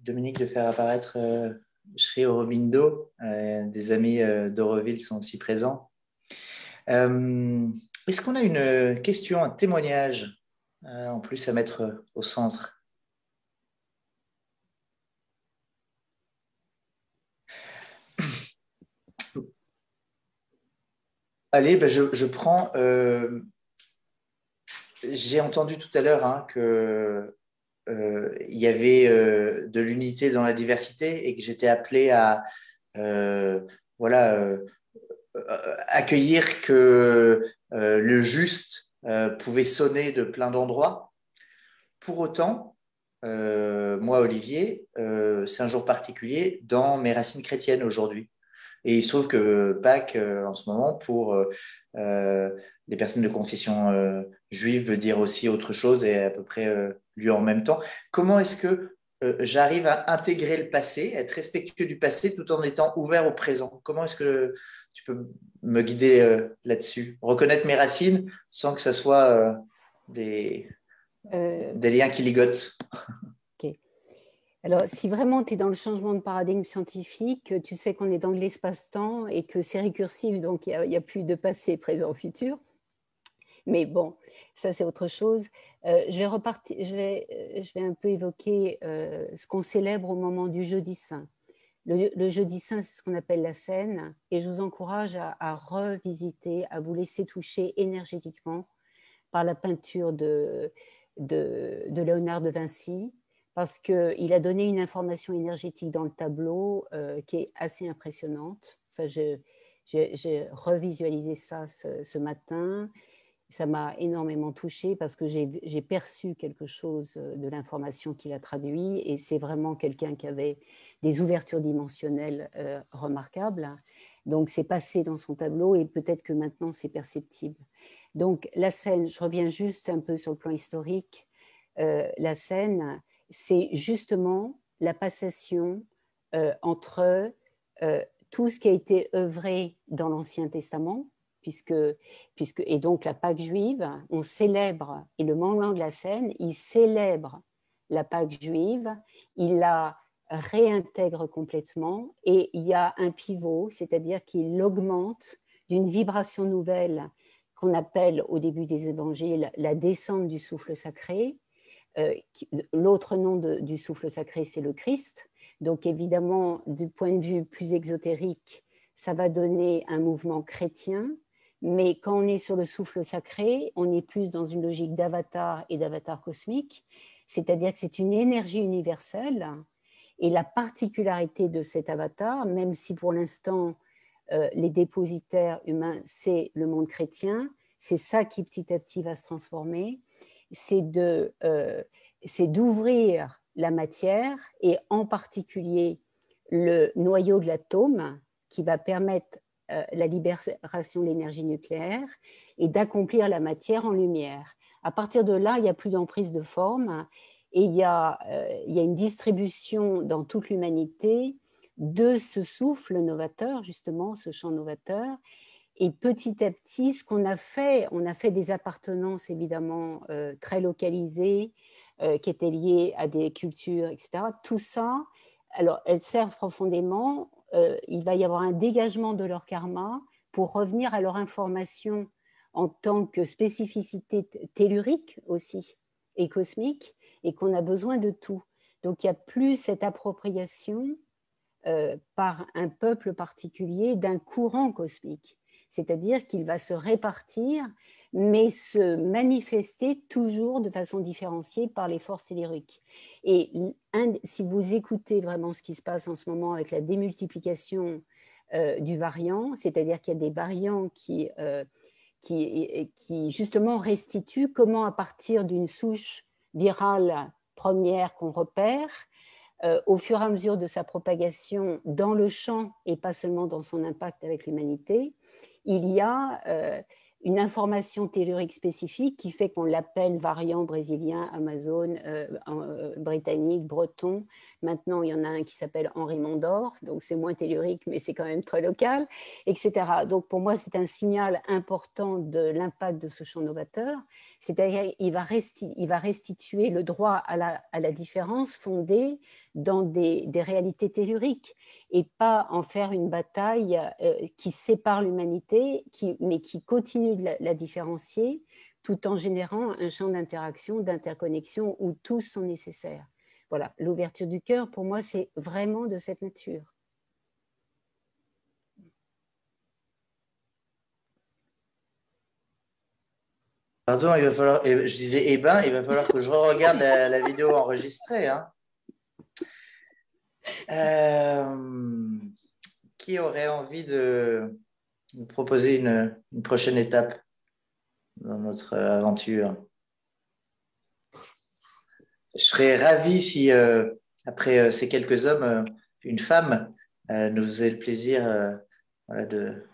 Dominique de faire apparaître Sri Aurobindo. Des amis d'Auroville sont aussi présents. Est-ce qu'on a une question, un témoignage en plus à mettre au centre? Allez, ben je prends. J'ai entendu tout à l'heure hein, que il y avait de l'unité dans la diversité et que j'étais appelé à voilà, accueillir que le juste pouvait sonner de plein d'endroits. Pour autant, moi, Olivier, c'est un jour particulier dans mes racines chrétiennes aujourd'hui. Et il se trouve que Pâques, en ce moment, pour les personnes de confession juive, veut dire aussi autre chose et à peu près lieu en même temps. Comment est-ce que j'arrive à intégrer le passé, être respectueux du passé tout en étant ouvert au présent? Comment est-ce que tu peux me guider là-dessus? Reconnaître mes racines sans que ça soit des liens qui ligotent. Okay. Alors, si vraiment tu es dans le changement de paradigme scientifique, tu sais qu'on est dans l'espace-temps et que c'est récursif, donc il n'y a plus de passé, présent, futur. Mais bon, ça c'est autre chose. Je vais un peu évoquer ce qu'on célèbre au moment du Jeudi Saint. Le Jeudi Saint, c'est ce qu'on appelle la scène, et je vous encourage à revisiter, à vous laisser toucher énergétiquement par la peinture de Léonard de Vinci, parce qu'il a donné une information énergétique dans le tableau qui est assez impressionnante. Enfin, j'ai revisualisé ça ce matin. Ça m'a énormément touchée parce que j'ai perçu quelque chose de l'information qu'il a traduit, et c'est vraiment quelqu'un qui avait des ouvertures dimensionnelles remarquables. Donc, c'est passé dans son tableau et peut-être que maintenant, c'est perceptible. Donc, la scène, je reviens juste un peu sur le plan historique. La scène, c'est justement la passation entre tout ce qui a été œuvré dans l'Ancien Testament, et donc la Pâque juive, on célèbre, et le moment de la scène, il célèbre la Pâque juive, il la réintègre complètement, et il y a un pivot, c'est-à-dire qu'il augmente d'une vibration nouvelle qu'on appelle au début des évangiles la descente du souffle sacré. L'autre nom du souffle sacré, c'est le Christ. Donc évidemment, du point de vue plus exotérique, ça va donner un mouvement chrétien. Mais quand on est sur le souffle sacré, on est plus dans une logique d'avatar et d'avatar cosmique, c'est-à-dire que c'est une énergie universelle. Et la particularité de cet avatar, même si pour l'instant les dépositaires humains, c'est le monde chrétien, c'est ça qui petit à petit va se transformer, c'est d'ouvrir la matière, et en particulier le noyau de l'atome qui va permettre la libération de l'énergie nucléaire et d'accomplir la matière en lumière. À partir de là, il n'y a plus d'emprise de forme, et il y a une distribution dans toute l'humanité de ce souffle novateur, justement, ce champ novateur. Et petit à petit, ce qu'on a fait, on a fait des appartenances évidemment très localisées, qui étaient liées à des cultures, etc. Tout ça, alors elles servent profondément. Il va y avoir un dégagement de leur karma pour revenir à leur information en tant que spécificité tellurique aussi et cosmique, et qu'on a besoin de tout. Donc il n'y a plus cette appropriation par un peuple particulier d'un courant cosmique. C'est-à-dire qu'il va se répartir, mais se manifester toujours de façon différenciée par les forces telluriques. Et si vous écoutez vraiment ce qui se passe en ce moment avec la démultiplication du variant, c'est-à-dire qu'il y a des variants qui justement restituent comment, à partir d'une souche virale première qu'on repère, au fur et à mesure de sa propagation dans le champ et pas seulement dans son impact avec l'humanité, il y a une information tellurique spécifique qui fait qu'on l'appelle variant brésilien, amazone, britannique, breton. Maintenant, il y en a un qui s'appelle Henri Mondor, donc c'est moins tellurique, mais c'est quand même très local, etc. Donc pour moi, c'est un signal important de l'impact de ce champ novateur, c'est-à-dire qu'il va restituer le droit à la différence fondée dans des réalités telluriques et pas en faire une bataille qui sépare l'humanité, mais qui continue de la différencier tout en générant un champ d'interaction, d'interconnexion où tous sont nécessaires. Voilà, l'ouverture du cœur, pour moi, c'est vraiment de cette nature. Pardon, il va falloir, je disais, il va falloir que je regarde la vidéo enregistrée. Hein. Qui aurait envie de nous proposer une prochaine étape dans notre aventure? Je serais ravi si, après ces quelques hommes, une femme nous faisait le plaisir voilà, de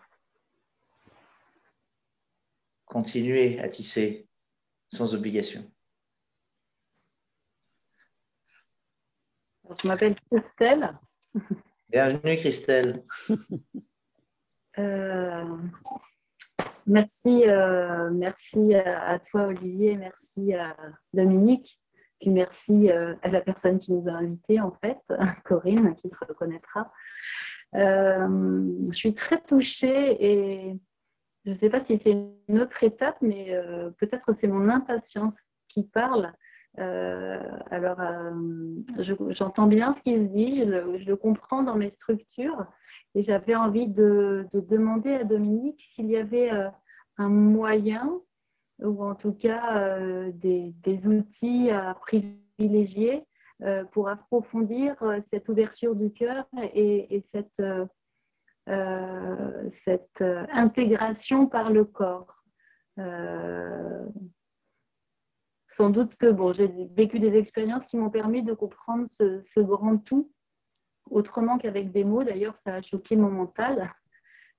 continuer à tisser sans obligation. Je m'appelle Christelle. Bienvenue Christelle. Merci à toi Olivier, merci à Dominique, puis merci à la personne qui nous a invités en fait, Corinne, qui se reconnaîtra. Je suis très touchée et je ne sais pas si c'est une autre étape, mais peut-être c'est mon impatience qui parle. J'entends bien ce qui se dit, je le comprends dans mes structures et j'avais envie de demander à Dominique s'il y avait un moyen ou en tout cas des outils à privilégier pour approfondir cette ouverture du cœur et cette intégration par le corps. Sans doute que j'ai vécu des expériences qui m'ont permis de comprendre ce grand tout autrement qu'avec des mots. D'ailleurs, ça a choqué mon mental.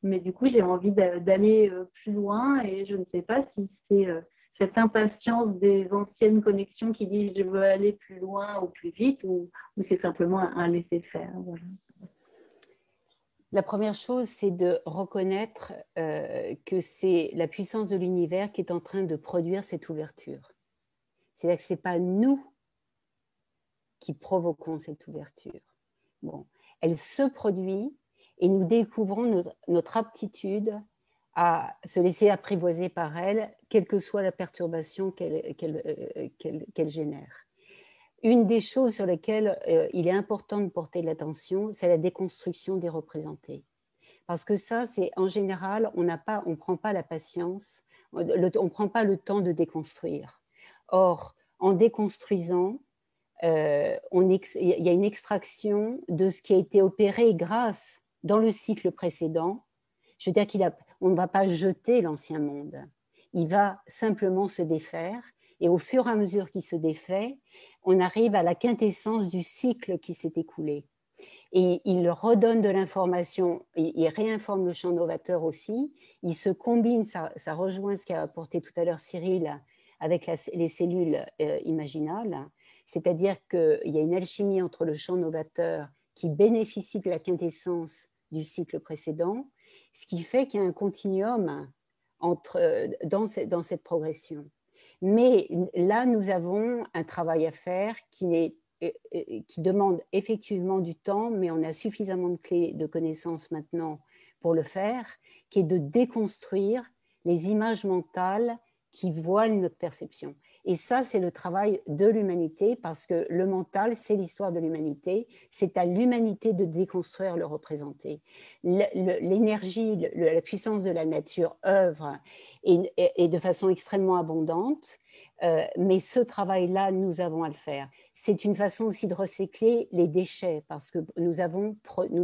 Mais du coup, j'ai envie d'aller plus loin et je ne sais pas si c'est cette impatience des anciennes connexions qui dit je veux aller plus loin ou plus vite ou c'est simplement un laisser-faire. Voilà. La première chose, c'est de reconnaître que c'est la puissance de l'univers qui est en train de produire cette ouverture. C'est-à-dire que ce n'est pas nous qui provoquons cette ouverture. Bon, elle se produit et nous découvrons notre aptitude à se laisser apprivoiser par elle, quelle que soit la perturbation qu'elle génère. Une des choses sur lesquelles il est important de porter l'attention, c'est la déconstruction des représentés. Parce que ça, c'est en général, on ne prend pas la patience, on ne prend pas le temps de déconstruire. Or, en déconstruisant, il y a une extraction de ce qui a été opéré grâce, dans le cycle précédent. Je veux dire qu'on ne va pas jeter l'ancien monde. Il va simplement se défaire. Et au fur et à mesure qu'il se défait, on arrive à la quintessence du cycle qui s'est écoulé. Et il redonne de l'information, il réinforme le champ novateur aussi. Il se combine, ça rejoint ce qu'a apporté tout à l'heure Cyril avec les cellules imaginales. C'est-à-dire qu'il y a une alchimie entre le champ novateur qui bénéficie de la quintessence du cycle précédent, ce qui fait qu'il y a un continuum dans cette progression. Mais là, nous avons un travail à faire qui demande effectivement du temps, mais on a suffisamment de clés de connaissances maintenant pour le faire, qui est de déconstruire les images mentales qui voilent notre perception. Et ça, c'est le travail de l'humanité, parce que le mental, c'est l'histoire de l'humanité. C'est à l'humanité de déconstruire le représenté. L'énergie, la puissance de la nature œuvre et de façon extrêmement abondante, mais ce travail-là, nous avons à le faire. C'est une façon aussi de recycler les déchets, parce que nous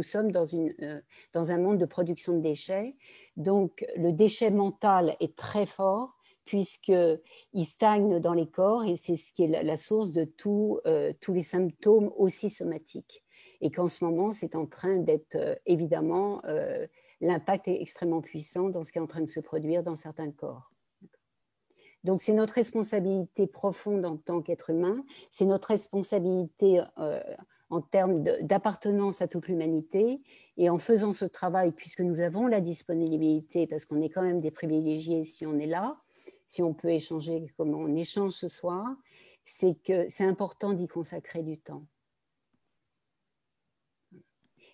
sommes dans un monde de production de déchets. Donc, le déchet mental est très fort, puisqu'ils stagnent dans les corps et c'est ce qui est la source de tous les symptômes aussi somatiques. Et qu'en ce moment, c'est en train d'être évidemment, l'impact est extrêmement puissant dans ce qui est en train de se produire dans certains corps. Donc, c'est notre responsabilité profonde en tant qu'être humain, c'est notre responsabilité en termes d'appartenance à toute l'humanité. Et en faisant ce travail, puisque nous avons la disponibilité, parce qu'on est quand même des privilégiés si on est là, si on peut échanger comme on échange ce soir, c'est que c'est important d'y consacrer du temps.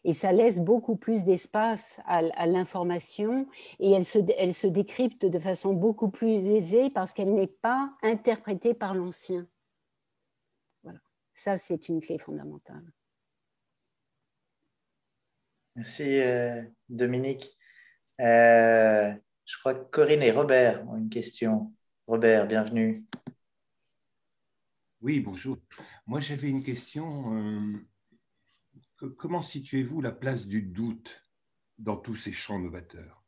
Et ça laisse beaucoup plus d'espace à l'information et elle se décrypte de façon beaucoup plus aisée parce qu'elle n'est pas interprétée par l'ancien. Voilà. Ça, c'est une clé fondamentale. Merci Dominique. Je crois que Corinne et Robert ont une question. Robert, bienvenue. Oui, bonjour. Moi, j'avais une question. Comment situez-vous la place du doute dans tous ces champs novateurs?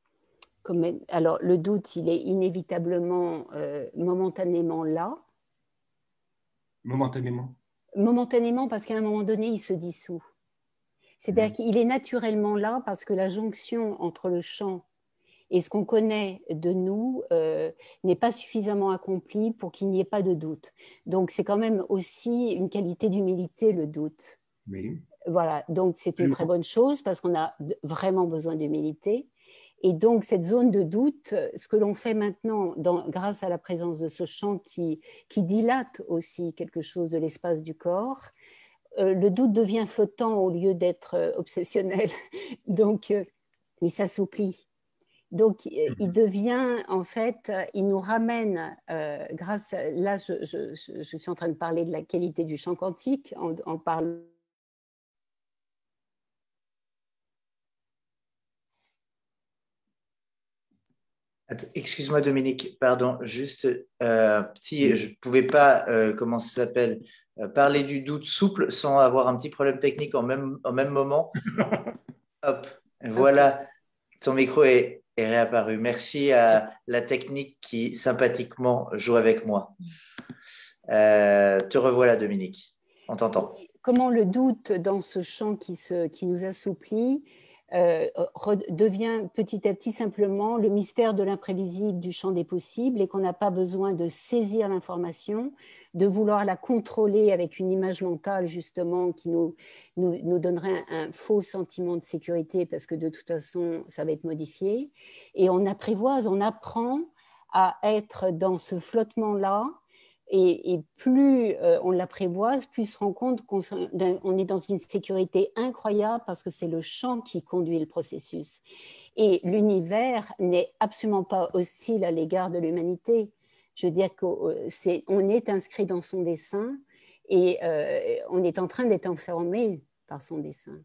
Alors, le doute, il est inévitablement, momentanément là. Momentanément? Momentanément, parce qu'à un moment donné, il se dissout. C'est-à-dire qu'il est naturellement là parce que la jonction entre le champ et ce qu'on connaît de nous n'est pas suffisamment accomplie pour qu'il n'y ait pas de doute. Donc, c'est quand même aussi une qualité d'humilité, le doute. Oui. Voilà, donc c'est une très bonne chose parce qu'on a vraiment besoin d'humilité. Et donc, cette zone de doute, ce que l'on fait maintenant, grâce à la présence de ce champ qui dilate aussi quelque chose de l'espace du corps, le doute devient flottant au lieu d'être obsessionnel. Donc, il s'assouplit. Donc, il devient, en fait, il nous ramène, grâce à, là, je suis en train de parler de la qualité du champ quantique, en parlant. Excuse-moi Dominique, pardon, juste je ne pouvais pas, comment ça s'appelle, parler du doute souple sans avoir un petit problème technique en même moment. Hop, voilà, ton micro est réapparu. Merci à la technique qui sympathiquement joue avec moi. Te revoilà Dominique, on t'entend. Comment le doute dans ce champ qui nous assouplit devient petit à petit simplement le mystère de l'imprévisible du champ des possibles et qu'on n'a pas besoin de saisir l'information, de vouloir la contrôler avec une image mentale justement qui nous donnerait un faux sentiment de sécurité parce que de toute façon ça va être modifié. Et on apprivoise, on apprend à être dans ce flottement-là. Et plus on l'apprivoise, plus on se rend compte qu'on est dans une sécurité incroyable parce que c'est le champ qui conduit le processus. Et l'univers n'est absolument pas hostile à l'égard de l'humanité. Je veux dire qu'on est inscrit dans son dessein et on est en train d'être enfermé par son dessein.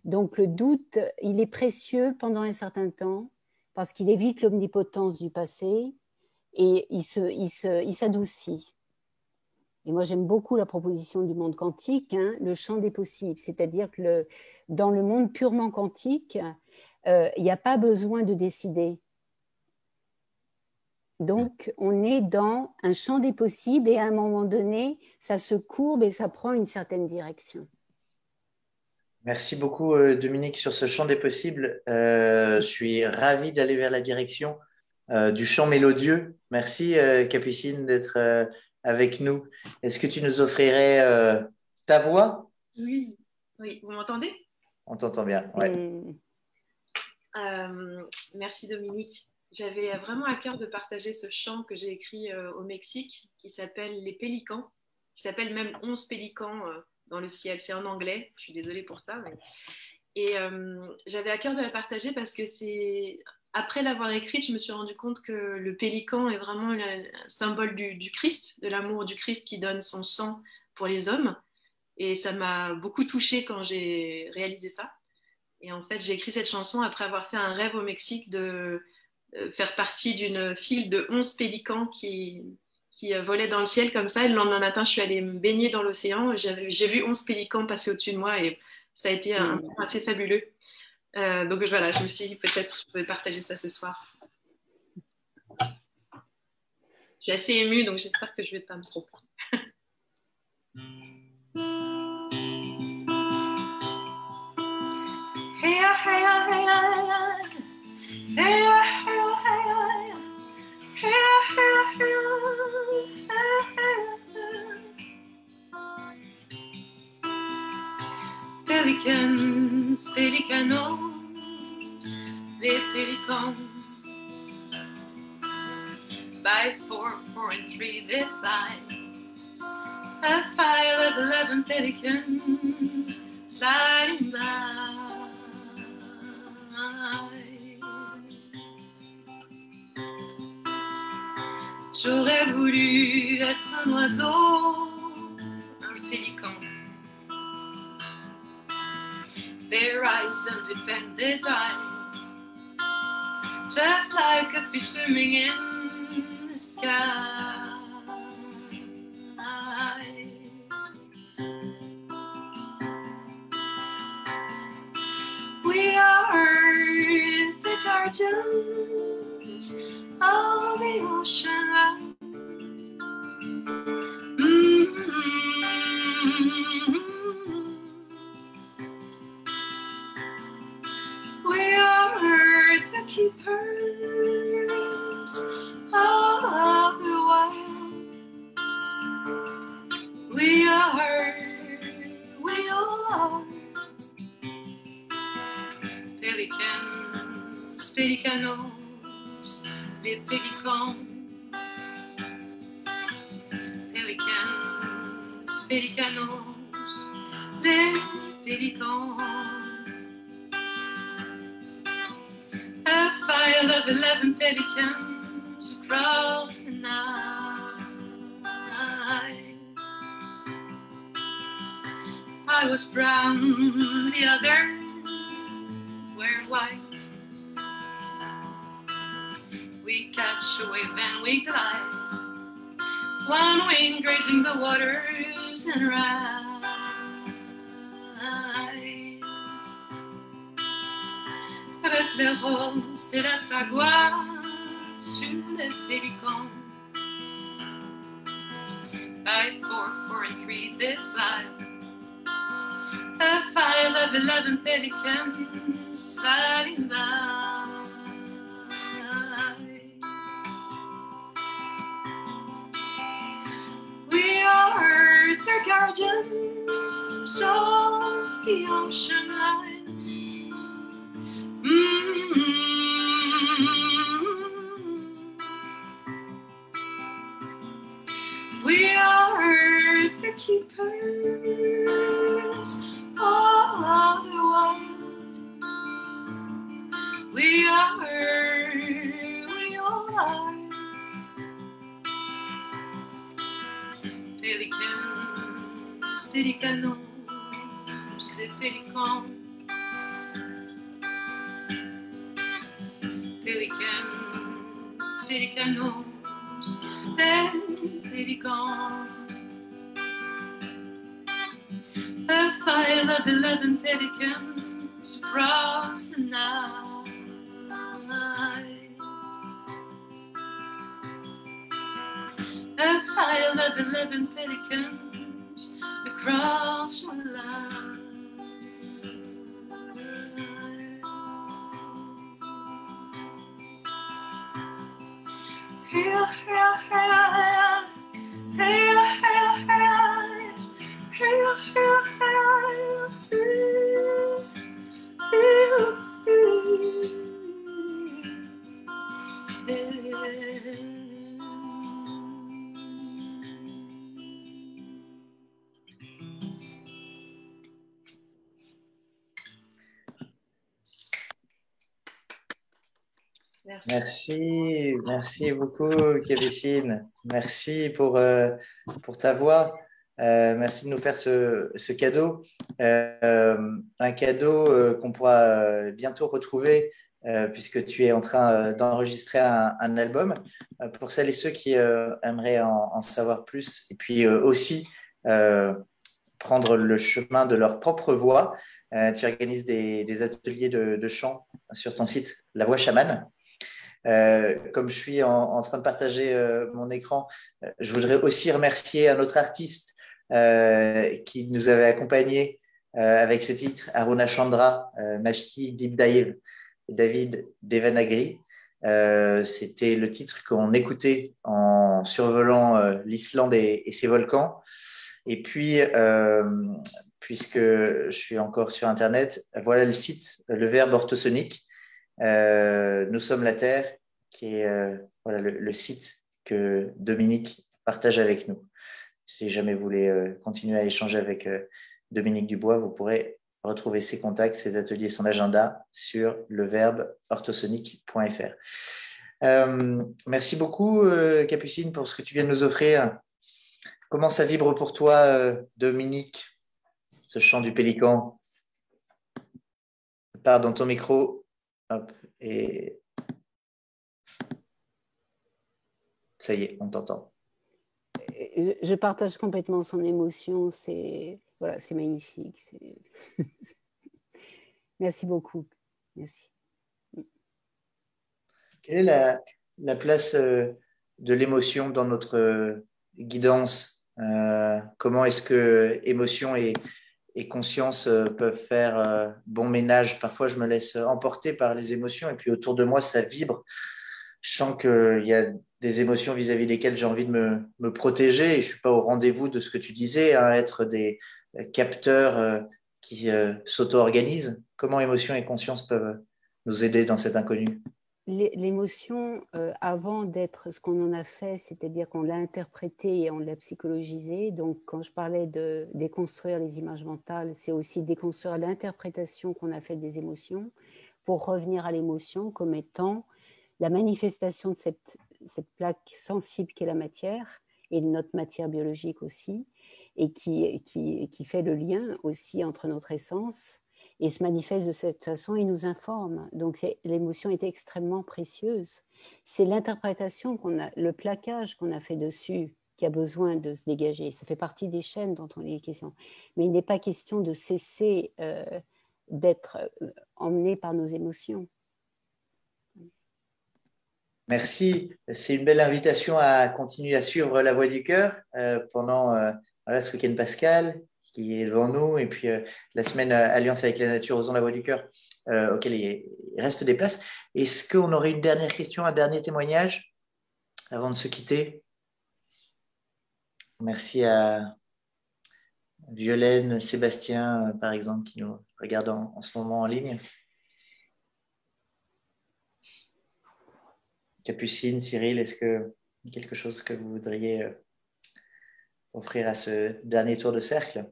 Donc le doute, il est précieux pendant un certain temps parce qu'il évite l'omnipotence du passé et il s'adoucit. Et moi, j'aime beaucoup la proposition du monde quantique, le champ des possibles. C'est-à-dire que dans le monde purement quantique, il n'y a pas besoin de décider. Donc, on est dans un champ des possibles et à un moment donné, ça se courbe et ça prend une certaine direction. Merci beaucoup, Dominique, sur ce champ des possibles. Je suis ravi d'aller vers la direction du chant mélodieux. Merci, Capucine, d'être avec nous. Est-ce que tu nous offrirais ta voix? Oui, vous m'entendez? On t'entend bien, ouais. Merci Dominique. J'avais vraiment à cœur de partager ce chant que j'ai écrit au Mexique qui s'appelle Les Pélicans, qui s'appelle même 11 pélicans dans le ciel. C'est en anglais, je suis désolée pour ça. Et j'avais à cœur de la partager parce que après l'avoir écrite, je me suis rendu compte que le pélican est vraiment le symbole du Christ, de l'amour du Christ qui donne son sang pour les hommes. Et ça m'a beaucoup touchée quand j'ai réalisé ça. Et en fait, j'ai écrit cette chanson après avoir fait un rêve au Mexique de faire partie d'une file de 11 pélicans qui volaient dans le ciel comme ça. Et le lendemain matin, je suis allée me baigner dans l'océan. J'ai vu 11 pélicans passer au-dessus de moi et ça a été un moment assez fabuleux. Donc voilà, je me suis dit peut-être je pouvais partager ça ce soir. Je suis assez émue, donc j'espère que je ne vais pas me tromper. Pelicans, pelicanos, les pélicans. By 4, 4 and 3 they fly. A file of 11 pelicans sliding by. J'aurais voulu être un oiseau, un pélican. Their eyes undependent eye, just like a fish swimming in the sky. We are the guardians of the ocean life. We are the keepers of the wild. We all are pelicans, pelicanos, les pélicans. Pelicans, pelicanos, les pélicans. A file of 11 pelicans across the night. I was brown, the other were white. We catch a wave and we glide, one wing grazing the waters and ride. Avec les roses de la sagua sur les pélicans. By 4, 4 and 3 they fly. A file of 11 pelicans sliding by. We are the guardians of the ocean line. We are the keepers of the wild. We all are pelicans, pelicanos, les pélicans. Pelicans, pelicanos, les pélicans. A file of 11 pelicans across the night. A file of 11 pelicans across the line. Hey, hey, hey, hey, hey, hey. Merci beaucoup, Kevicine. Merci pour ta voix. Merci de nous faire ce cadeau. Un cadeau qu'on pourra bientôt retrouver puisque tu es en train d'enregistrer un album. Pour celles et ceux qui aimeraient en savoir plus et puis aussi prendre le chemin de leur propre voix, tu organises des ateliers de chant sur ton site La Voix Chamane. Comme je suis en train de partager mon écran, je voudrais aussi remercier un autre artiste qui nous avait accompagnés avec ce titre, Aruna Chandra, Mashti Dibdayev et David Devanagari. C'était le titre qu'on écoutait en survolant l'Islande et ses volcans. Et puis, puisque je suis encore sur Internet, voilà le site, le verbe orthosonique. Nous sommes la Terre, qui est voilà, le site que Dominique partage avec nous. Si jamais vous voulez continuer à échanger avec Dominique Dubois, vous pourrez retrouver ses contacts, ses ateliers, son agenda sur leverbeorthosonique.fr. Merci beaucoup, Capucine, pour ce que tu viens de nous offrir. Comment ça vibre pour toi, Dominique, ce chant du pélican? Pars dans ton micro. Hop, et ça y est, on t'entend. Je partage complètement son émotion. C'est voilà, c'est magnifique. Merci beaucoup. Merci. Quelle est la place de l'émotion dans notre guidance? Comment est-ce que émotion et conscience peuvent faire bon ménage? Parfois, je me laisse emporter par les émotions et puis autour de moi, ça vibre. Je sens qu'il y a des émotions vis-à-vis desquelles j'ai envie de me protéger et je ne suis pas au rendez-vous de ce que tu disais, hein, être des capteurs qui s'auto-organisent. Comment émotion et conscience peuvent nous aider dans cet inconnu? L'émotion, avant d'être ce qu'on en a fait, c'est-à-dire qu'on l'a interprété et on l'a psychologisé. Donc, quand je parlais de déconstruire les images mentales, c'est aussi déconstruire l'interprétation qu'on a faite des émotions pour revenir à l'émotion comme étant la manifestation de cette plaque sensible qu'est la matière et de notre matière biologique aussi, et qui fait le lien aussi entre notre essence et se manifeste de cette façon et nous informe. Donc l'émotion est extrêmement précieuse. C'est l'interprétation qu'on a, le plaquage qu'on a fait dessus qui a besoin de se dégager. Ça fait partie des chaînes dont on est question. Mais il n'est pas question de cesser d'être emmené par nos émotions. Merci. C'est une belle invitation à continuer à suivre la Voix du Cœur pendant voilà, ce week-end pascal qui est devant nous, et puis la semaine Alliance avec la nature, osons la Voix du Cœur, auquel il reste des places. Est-ce qu'on aurait une dernière question, un dernier témoignage avant de se quitter? Merci à Violaine, Sébastien, par exemple, qui nous regardent en ce moment en ligne. Capucine, Cyril, est-ce que quelque chose que vous voudriez offrir à ce dernier tour de cercle?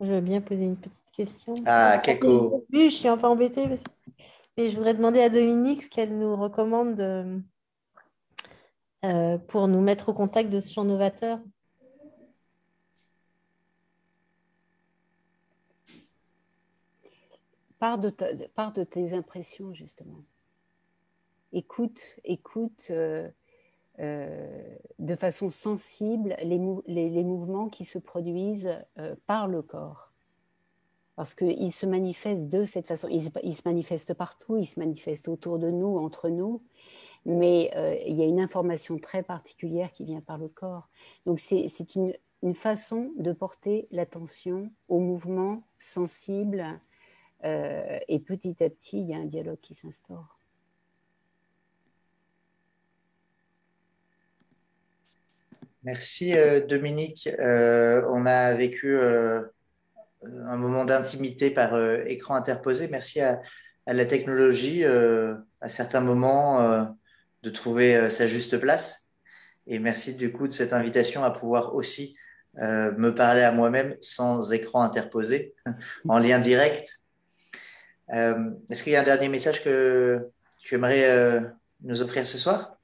Je veux bien poser une petite question. Ah, Kako. Je suis un peu embêtée, mais je voudrais demander à Dominique ce qu'elle nous recommande pour nous mettre au contact de ce chant novateur. Part de tes impressions, justement. Écoute de façon sensible les mouvements qui se produisent par le corps. Parce qu'il se manifeste de cette façon. Il se manifeste partout, il se manifeste autour de nous, entre nous, mais il y a une information très particulière qui vient par le corps. Donc c'est une façon de porter l'attention aux mouvements sensibles et petit à petit, il y a un dialogue qui s'instaure. Merci Dominique. On a vécu un moment d'intimité par écran interposé. Merci à la technologie, à certains moments, de trouver sa juste place. Et merci du coup de cette invitation à pouvoir aussi me parler à moi-même sans écran interposé, en lien direct. Est-ce qu'il y a un dernier message que tu aimerais nous offrir ce soir?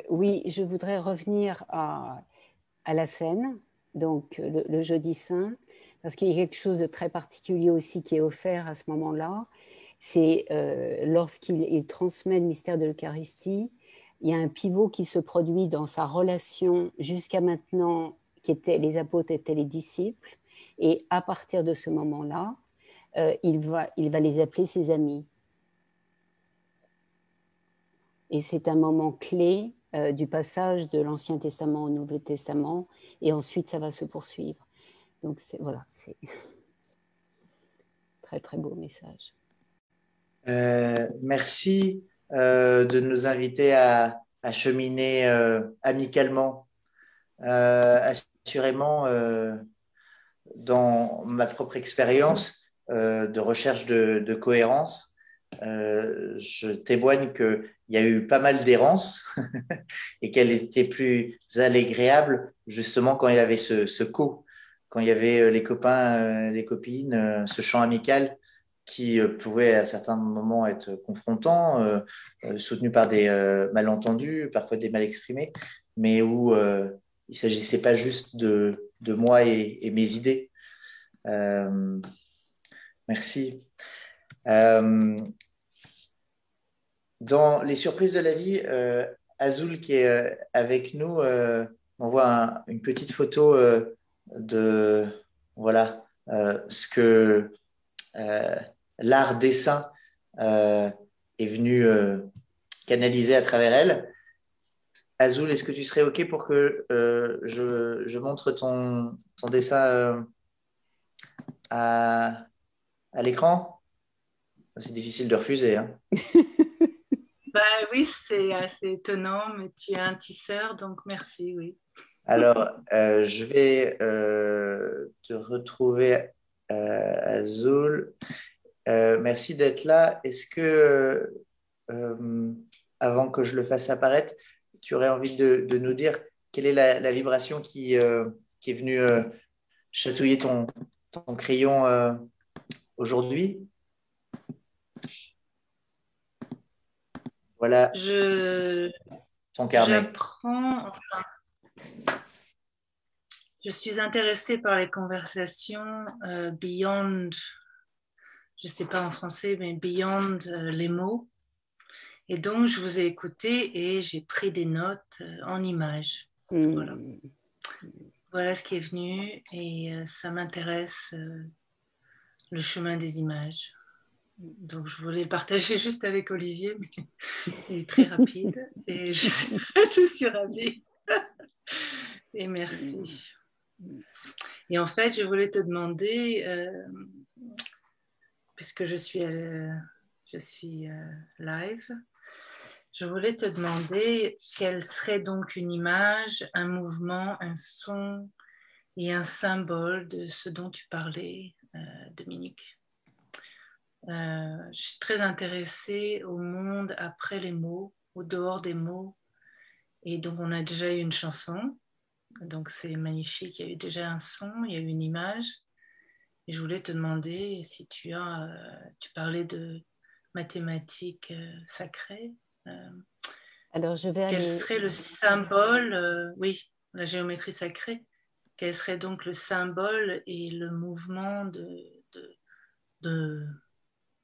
Oui, je voudrais revenir à la scène, donc le jeudi saint, parce qu'il y a quelque chose de très particulier aussi qui est offert à ce moment-là. C'est lorsqu'il transmet le mystère de l'Eucharistie, il y a un pivot qui se produit dans sa relation jusqu'à maintenant, qui était les apôtres étaient les disciples, et à partir de ce moment-là, il va les appeler ses amis. Et c'est un moment clé du passage de l'Ancien Testament au Nouveau Testament, et ensuite ça va se poursuivre. Donc voilà, c'est très très beau message. Merci de nous inviter à cheminer amicalement. Assurément, dans ma propre expérience de recherche de cohérence, je témoigne qu'il y a eu pas mal d'errances et qu'elle était plus agréable justement quand il y avait ce quand il y avait les copains, les copines, ce champ amical qui pouvait à certains moments être confrontant, soutenu par des malentendus, parfois des mal exprimés, mais où il ne s'agissait pas juste de moi et mes idées. Merci. Dans les surprises de la vie, Azul qui est avec nous m'envoie une petite photo de voilà ce que l'art dessin est venu canaliser à travers elle. Azul, est-ce que tu serais OK pour que je montre ton dessin à l'écran? C'est difficile de refuser, hein. Bah oui, c'est assez étonnant, mais tu es un tisseur, donc merci, oui. Alors, je vais te retrouver, Azul. Merci d'être là. Est-ce que, avant que je le fasse apparaître, tu aurais envie de nous dire quelle est la vibration qui est venue chatouiller ton crayon aujourd'hui? Voilà ton carnet. J'apprends, enfin, je suis intéressée par les conversations beyond, je ne sais pas en français, mais beyond les mots. Et donc, je vous ai écouté et j'ai pris des notes en images. Voilà. Voilà ce qui est venu et ça m'intéresse, le chemin des images. Donc, je voulais le partager juste avec Olivier, mais il est très rapide et je suis ravie. Et merci. Et en fait, je voulais te demander, puisque je suis live, je voulais te demander quelle serait donc une image, un mouvement, un son et un symbole de ce dont tu parlais, Dominique. Je suis très intéressée au monde après les mots, au dehors des mots. Et donc, on a déjà eu une chanson. Donc, c'est magnifique. Il y a eu déjà un son, il y a eu une image. Et je voulais te demander si tu parlais de mathématiques sacrées. Alors, je vais quel serait le symbole, oui, la géométrie sacrée, quel serait donc le symbole et le mouvement de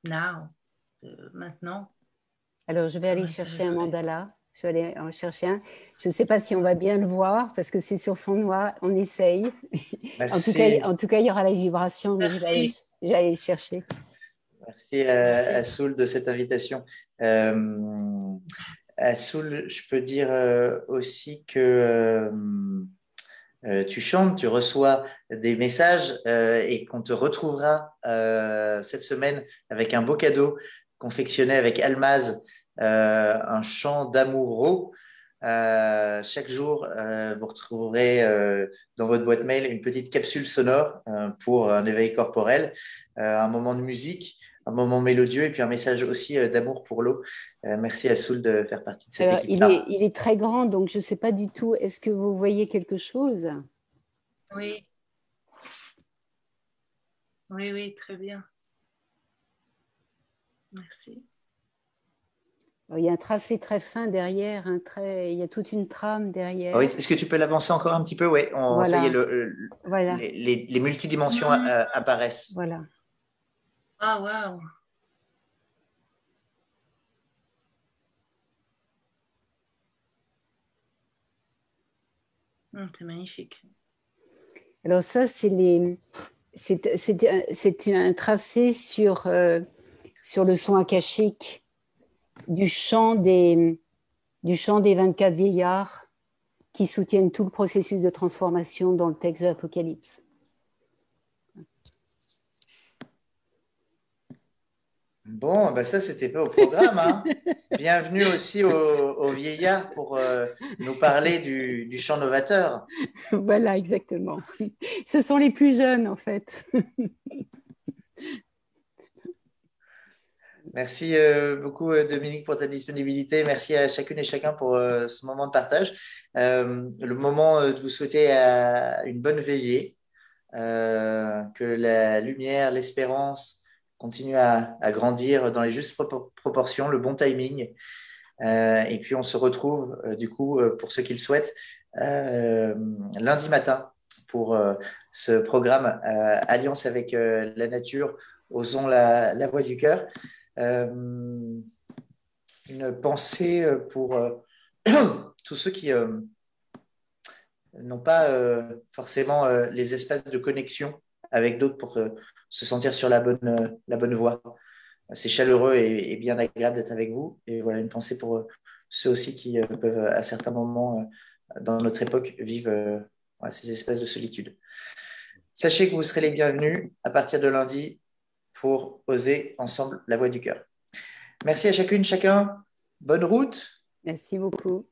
now, de maintenant? Alors, je vais aller chercher un mandala. Je vais aller en chercher un. Je ne sais pas si on va bien le voir parce que c'est sur fond noir. On essaye. En tout cas, il y aura la vibration, mais je vais aller le chercher. Merci à Soul de cette invitation. À Soul, je peux dire aussi que tu chantes, tu reçois des messages et qu'on te retrouvera cette semaine avec un beau cadeau confectionné avec Almaz, un chant d'amour. Chaque jour, vous retrouverez dans votre boîte mail une petite capsule sonore pour un éveil corporel, un moment de musique, un moment mélodieux et puis un message aussi d'amour pour l'eau. Merci à Soul de faire partie de cette équipe-là. Il est très grand, donc je ne sais pas du tout. Est-ce que vous voyez quelque chose? Oui. Oui, oui, très bien. Merci. Il y a un tracé très fin derrière, il y a toute une trame derrière. Oui, est-ce que tu peux l'avancer encore un petit peu? Oui, voilà. Ça y est, les multidimensions apparaissent. Voilà. Ah, waouh! C'est magnifique. Alors ça, c'est les C'est un tracé sur le son akashique du chant des 24 vieillards qui soutiennent tout le processus de transformation dans le texte de l'Apocalypse. Bon, ben ça, c'était pas au programme, hein. Bienvenue aussi aux vieillards pour nous parler du chant novateur. Voilà, exactement. Ce sont les plus jeunes, en fait. Merci beaucoup, Dominique, pour ta disponibilité. Merci à chacune et chacun pour ce moment de partage. Le moment de vous souhaiter une bonne veillée, que la lumière, l'espérance continue à grandir dans les justes proportions, le bon timing. Et puis, on se retrouve, du coup, pour ceux qui le souhaitent, lundi matin pour ce programme Alliance avec la nature, osons la voix du cœur. Une pensée pour tous ceux qui n'ont pas forcément les espaces de connexion avec d'autres pour se sentir sur la bonne voie. C'est chaleureux et bien agréable d'être avec vous. Et voilà, une pensée pour ceux aussi qui peuvent, à certains moments dans notre époque, vivre ces espaces de solitude. Sachez que vous serez les bienvenus à partir de lundi pour oser ensemble la voix du cœur. Merci à chacune, chacun. Bonne route. Merci beaucoup.